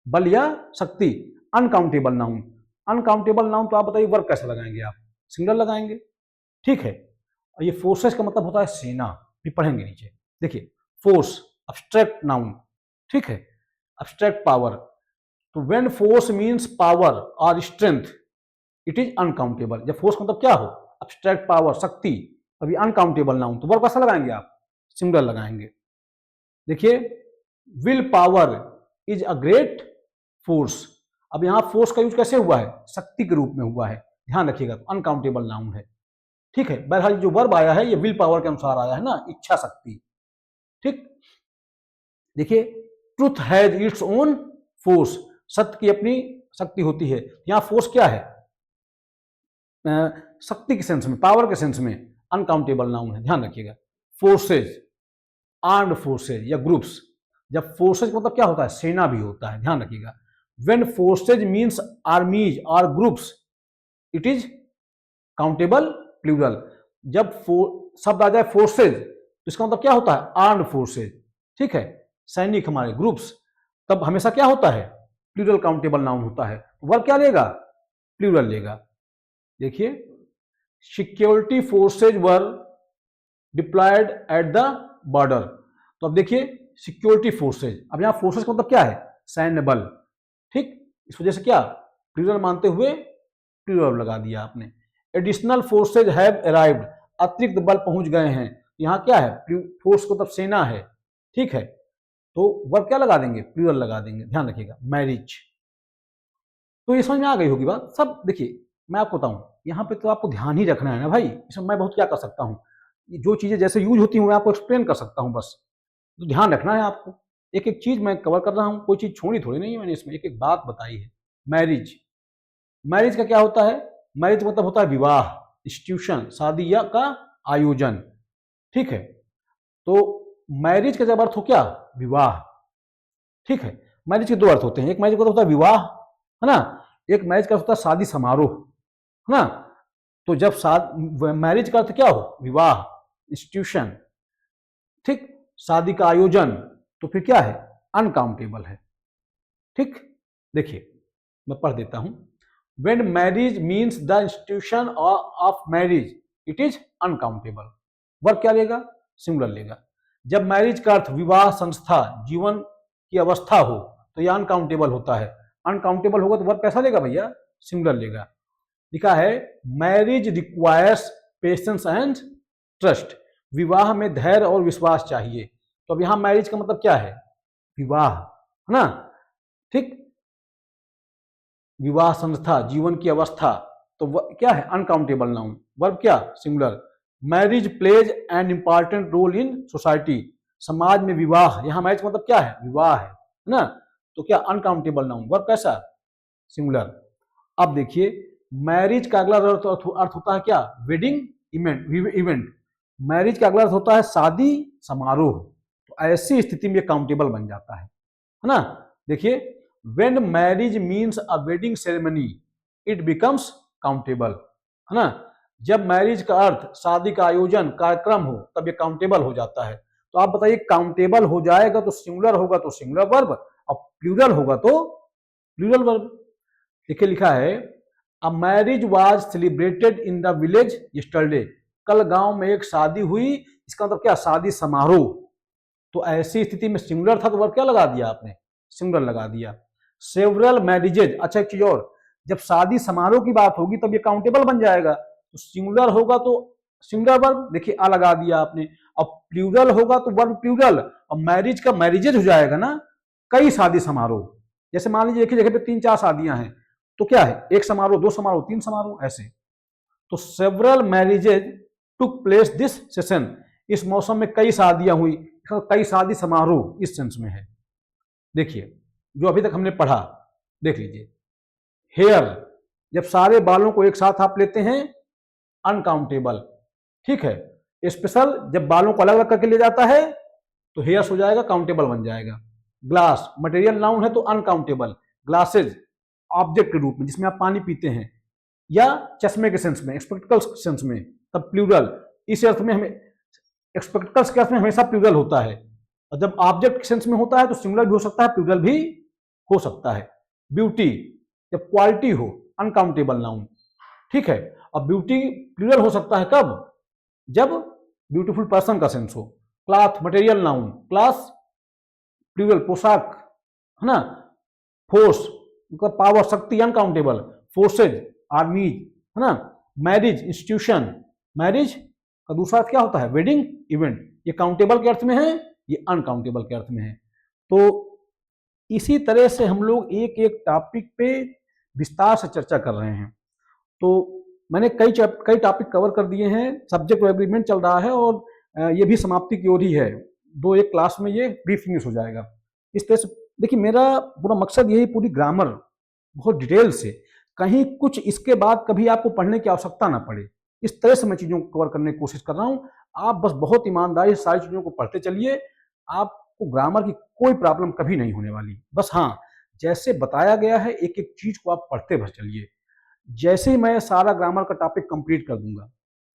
बल या शक्ति, अनकाउंटेबल नाउन। अनकाउंटेबल नाउन तो आप बताइए वर्ब कैसे लगाएंगे आप, सिंगुलर लगाएंगे, ठीक है। और ये फोर्सेस का मतलब होता है सेना, भी पढ़ेंगे नीचे। देखिए फोर्स अब्स्ट्रैक्ट नाउन, ठीक है, अब्स्ट्रैक्ट पावर, तो व्हेन फोर्स मींस पावर और स्ट्रेंथ इट इज अनकाउंटेबल। जब फोर्स मतलब क्या हो, अब्स्ट्रैक्ट पावर, शक्ति, अभी अनकाउंटेबल नाउन, तो वर्ब कैसा लगाएंगे आप, सिंगुलर लगाएंगे। देखिए will power is a great force, अब यहां फोर्स का यूज कैसे हुआ है, शक्ति के रूप में हुआ है, ध्यान रखिएगा, तो अनकाउंटेबल नाउन है, ठीक है। बहरहाल जो वर्ब आया है ये विल पावर के अनुसार आया है ना, इच्छा शक्ति, ठीक। देखिए truth has its own force, सत्य की अपनी शक्ति होती है। यहां फोर्स क्या है, शक्ति के सेंस में, पावर के सेंस में, अनकाउंटेबल नाउन है, ध्यान रखिएगा। फोर्सेज, आर्म्ड फोर्सेज या ग्रुप्स, जब फोर्सेज मतलब क्या होता है, सेना भी होता है, ध्यान रखिएगा। व्हेन फोर्सेज मींस आर्मीज और groups it is countable plural, जब शब्द आ जाए फोर्सेज तो इसका मतलब क्या होता है, आर्म्ड फोर्सेज, ठीक है, सैनिक हमारे, ग्रुप्स, तब हमेशा क्या होता है, प्लूरल काउंटेबल नाउन होता है, वर्ब क्या लेगा, प्लूरल लेगा। देखिए security forces were diploid at the border, तो अब देखिए सिक्योरिटी फोर्सेज, अब यहां फोर्सेज का मतलब क्या है, सैन्य बल। ठीक, इस वजह से क्या प्लूरल मानते हुए प्लूरल लगा दिया आपने। एडिशनल फोर्सेज हैव अराइव्ड, अतिरिक्त बल पहुंच गए हैं। यहाँ क्या है, फोर्स को तब सेना है। ठीक है, तो वर्ब क्या लगा देंगे, प्लूरल लगा देंगे, ध्यान रखिएगा, मैरिज। तो ये समझ में आ गई होगी बात सब। देखिए मैं आपको बताऊं, यहाँ पे तो आपको ध्यान ही रखना है ना भाई, इसमें मैं बहुत क्या कर सकता हूँ, जो चीजें जैसे यूज होती हैं मैं आपको एक्सप्लेन कर सकता हूँ बस। तो ध्यान रखना है आपको, एक एक चीज मैं कवर कर रहा हूँ, कोई चीज छोड़ी थोड़ी नहीं है मैंने, इसमें एक एक बात बताई है। मैरिज, मैरिज का क्या होता है, मैरिज मतलब होता है विवाह, इंस्टीट्यूशन, शादी या का आयोजन। ठीक है, तो मैरिज का जब अर्थ हो क्या, विवाह। ठीक है, मैरिज के दो अर्थ होते हैं, एक मैरिज का होता है विवाह, है ना, एक मैरिज का होता है शादी समारोह, है ना। तो जब मैरिज का अर्थ क्या हो, विवाह, इंस्टीट्यूशन, ठीक, शादी का आयोजन, तो फिर क्या है, अनकाउंटेबल है। ठीक, देखिए मैं पढ़ देता हूं। When marriage means the institution of marriage it is uncountable. Verb क्या लेगा, सिंगुलर लेगा। जब मैरिज का अर्थ विवाह, संस्था, जीवन की अवस्था हो तो यह अनकाउंटेबल होता है। अनकाउंटेबल होगा तो वर्ब कैसा लेगा भैया, सिंगुलर लेगा। लिखा है marriage requires patience and trust, विवाह में धैर्य और विश्वास चाहिए। तो अब यहां मैरिज का मतलब क्या है, विवाह, है ना। ठीक, विवाह, संस्था, जीवन की अवस्था, तो क्या है, अनकाउंटेबल नाउन। वर्ब क्या, singular. Marriage plays an important role in society, समाज में विवाह, यहां मैरिज मतलब क्या है, विवाह है ना। तो क्या अनकाउंटेबल नाउन, वर्ब कैसा, सिंगुलर। अब देखिए मैरिज का अगला अर्थ होता है क्या, वेडिंग इवेंट। मैरिज का अगला अर्थ होता है शादी समारोह। तो ऐसी स्थिति में काउंटेबल बन जाता है ना। देखिए when marriage means a wedding ceremony it becomes countable, है ना। जब मैरिज का अर्थ शादी का आयोजन, कार्यक्रम हो तब ये काउंटेबल हो जाता है। तो आप बताइए काउंटेबल हो जाएगा तो सिंगुलर होगा तो सिंगुलर वर्ब, और प्लूरल होगा तो प्लूरल वर्ब। देखिए लिखा है a marriage was celebrated in the village yesterday, कल गांव में एक शादी हुई, इसका मतलब क्या, शादी समारोह। तो ऐसी स्थिति में सिंगुलर था तो वर्ब क्या लगा दिया आपने, सिंगुलर लगा दिया। सेवरल मैरिजेज, अच्छा एक चीज और, जब शादी समारोह की बात होगी तब ये काउंटेबल बन जाएगा। तो सिंगुलर होगा तो सिंगुलर वर्ब, देखिए आ लगा दिया आपने। अब प्लूरल होगा तो वर्ब प्लूरल, और मैरिज का मैरिजेज हो जाएगा ना, कई शादी समारोह। जैसे मान लीजिए एक ही जगह पे 3-4 शादियां हैं, तो क्या है, एक समारोह, 2 समारोह, 3 समारोह, ऐसे। तो several marriages took place this session, इस मौसम में कई शादियां हुई, कई शादी समारोह इस सेंस में है। देखिए जो अभी तक हमने पढ़ा देख लीजिए। हेयर, जब सारे बालों को एक साथ आप लेते हैं अनकाउंटेबल। ठीक है, स्पेशल जब बालों को अलग अलग करके ले जाता है तो हेयर्स हो जाएगा, काउंटेबल बन जाएगा। ग्लास मटेरियल नाउन है तो अनकाउंटेबल। ग्लासेज ऑब्जेक्ट के रूप में जिसमें आप पानी पीते हैं, या चश्मे के सेंस में, स्पेक्टिकल्स के सेंस में, तब प्लूरल। इस अर्थ में हमें स्पेक्टिकल्स के अर्थ में हमेशा प्लूरल होता है, और जब ऑब्जेक्ट के सेंस में होता है तो सिंगुलर भी हो सकता है, प्लूरल भी हो सकता है। ब्यूटी, जब क्वालिटी हो, अनकाउंटेबल नाउन। ठीक है, और ब्यूटी प्लूरल हो सकता है कब, जब ब्यूटीफुल पर्सन का सेंस हो। Cloth material noun, clothes plural, पोशाक, है ना। फोर्स मतलब पावर, शक्ति, अनकाउंटेबल। फोर्सेज आर्मीज, है ना। मैरिज इंस्टीट्यूशन, मैरिज का दूसरा अर्थ क्या होता है, वेडिंग इवेंट। ये काउंटेबल के अर्थ में है, ये अनकाउंटेबल के अर्थ में है। तो इसी तरह से हम लोग एक एक टॉपिक पे विस्तार से चर्चा कर रहे हैं। तो मैंने कई टॉपिक कवर कर दिए हैं, सब्जेक्ट एग्रीमेंट चल रहा है और ये भी समाप्ति की ओर ही है। 2-1 क्लास में ये भी फिनिश हो जाएगा। इस तरह से देखिए मेरा पूरा मकसद यही, पूरी ग्रामर बहुत डिटेल से, कहीं कुछ इसके बाद कभी आपको पढ़ने की आवश्यकता ना पड़े, इस तरह से मैं चीज़ों को कवर करने की कोशिश कर रहा हूँ। आप बस बहुत ईमानदारी से सारी चीज़ों को पढ़ते चलिए, आपको ग्रामर की कोई प्रॉब्लम कभी नहीं होने वाली। बस हाँ, जैसे बताया गया है एक एक चीज़ को आप पढ़ते बस चलिए। जैसे ही मैं सारा ग्रामर का टॉपिक कंप्लीट कर दूंगा,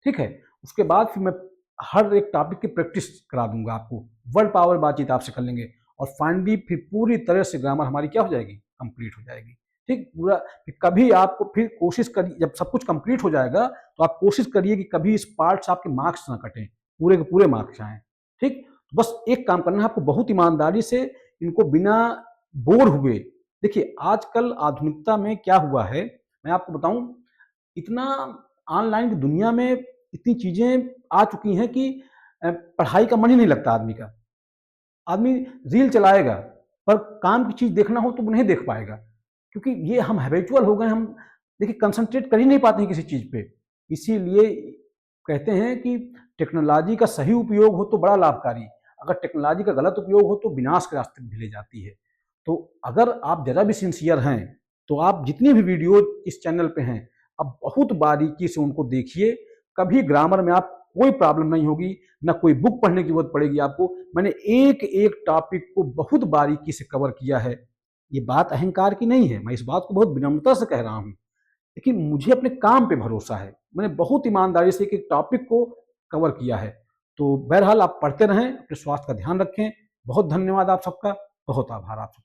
ठीक है, उसके बाद फिर मैं हर एक टॉपिक की प्रैक्टिस करा दूंगा आपको। वर्ड पावर बातचीत आपसे कर लेंगे, और फाइनली फिर पूरी तरह से ग्रामर हमारी क्या हो जाएगी, कंप्लीट हो जाएगी। ठीक, पूरा कभी आपको फिर कोशिश करिए, जब सब कुछ कंप्लीट हो जाएगा तो आप कोशिश करिए कि कभी इस पार्ट से आपके मार्क्स ना कटें, पूरे के पूरे मार्क्स आए। ठीक, बस एक काम करना है आपको, बहुत ईमानदारी से इनको बिना बोर हुए। देखिए आजकल आधुनिकता में क्या हुआ है, मैं आपको बताऊं, इतना ऑनलाइन की दुनिया में इतनी चीजें आ चुकी हैं कि पढ़ाई का मन ही नहीं लगता आदमी का। आदमी रील चलाएगा पर काम की चीज देखना हो तो वो नहीं देख पाएगा, क्योंकि ये हम हैबिचुअल हो गए। हम देखिए कंसंट्रेट कर ही नहीं पाते हैं किसी चीज पे। इसीलिए कहते हैं कि टेक्नोलॉजी का सही उपयोग हो तो बड़ा लाभकारी, अगर टेक्नोलॉजी का गलत उपयोग हो तो विनाश के रास्ते भी ले जाती है। तो अगर आप जरा भी सिंसियर हैं तो आप जितनी भी वीडियो इस चैनल पे हैं आप बहुत बारीकी से उनको देखिए। कभी ग्रामर में आप कोई प्रॉब्लम नहीं होगी, ना कोई बुक पढ़ने की जरूरत पड़ेगी आपको। मैंने एक एक टॉपिक को बहुत बारीकी से कवर किया है। ये बात अहंकार की नहीं है, मैं इस बात को बहुत विनम्रता से कह रहा हूँ, लेकिन मुझे अपने काम पे भरोसा है। मैंने बहुत ईमानदारी से एक एक टॉपिक को कवर किया है। तो बहरहाल आप पढ़ते रहें, अपने स्वास्थ्य का ध्यान रखें। बहुत धन्यवाद आप सबका, बहुत आभार आप सबका।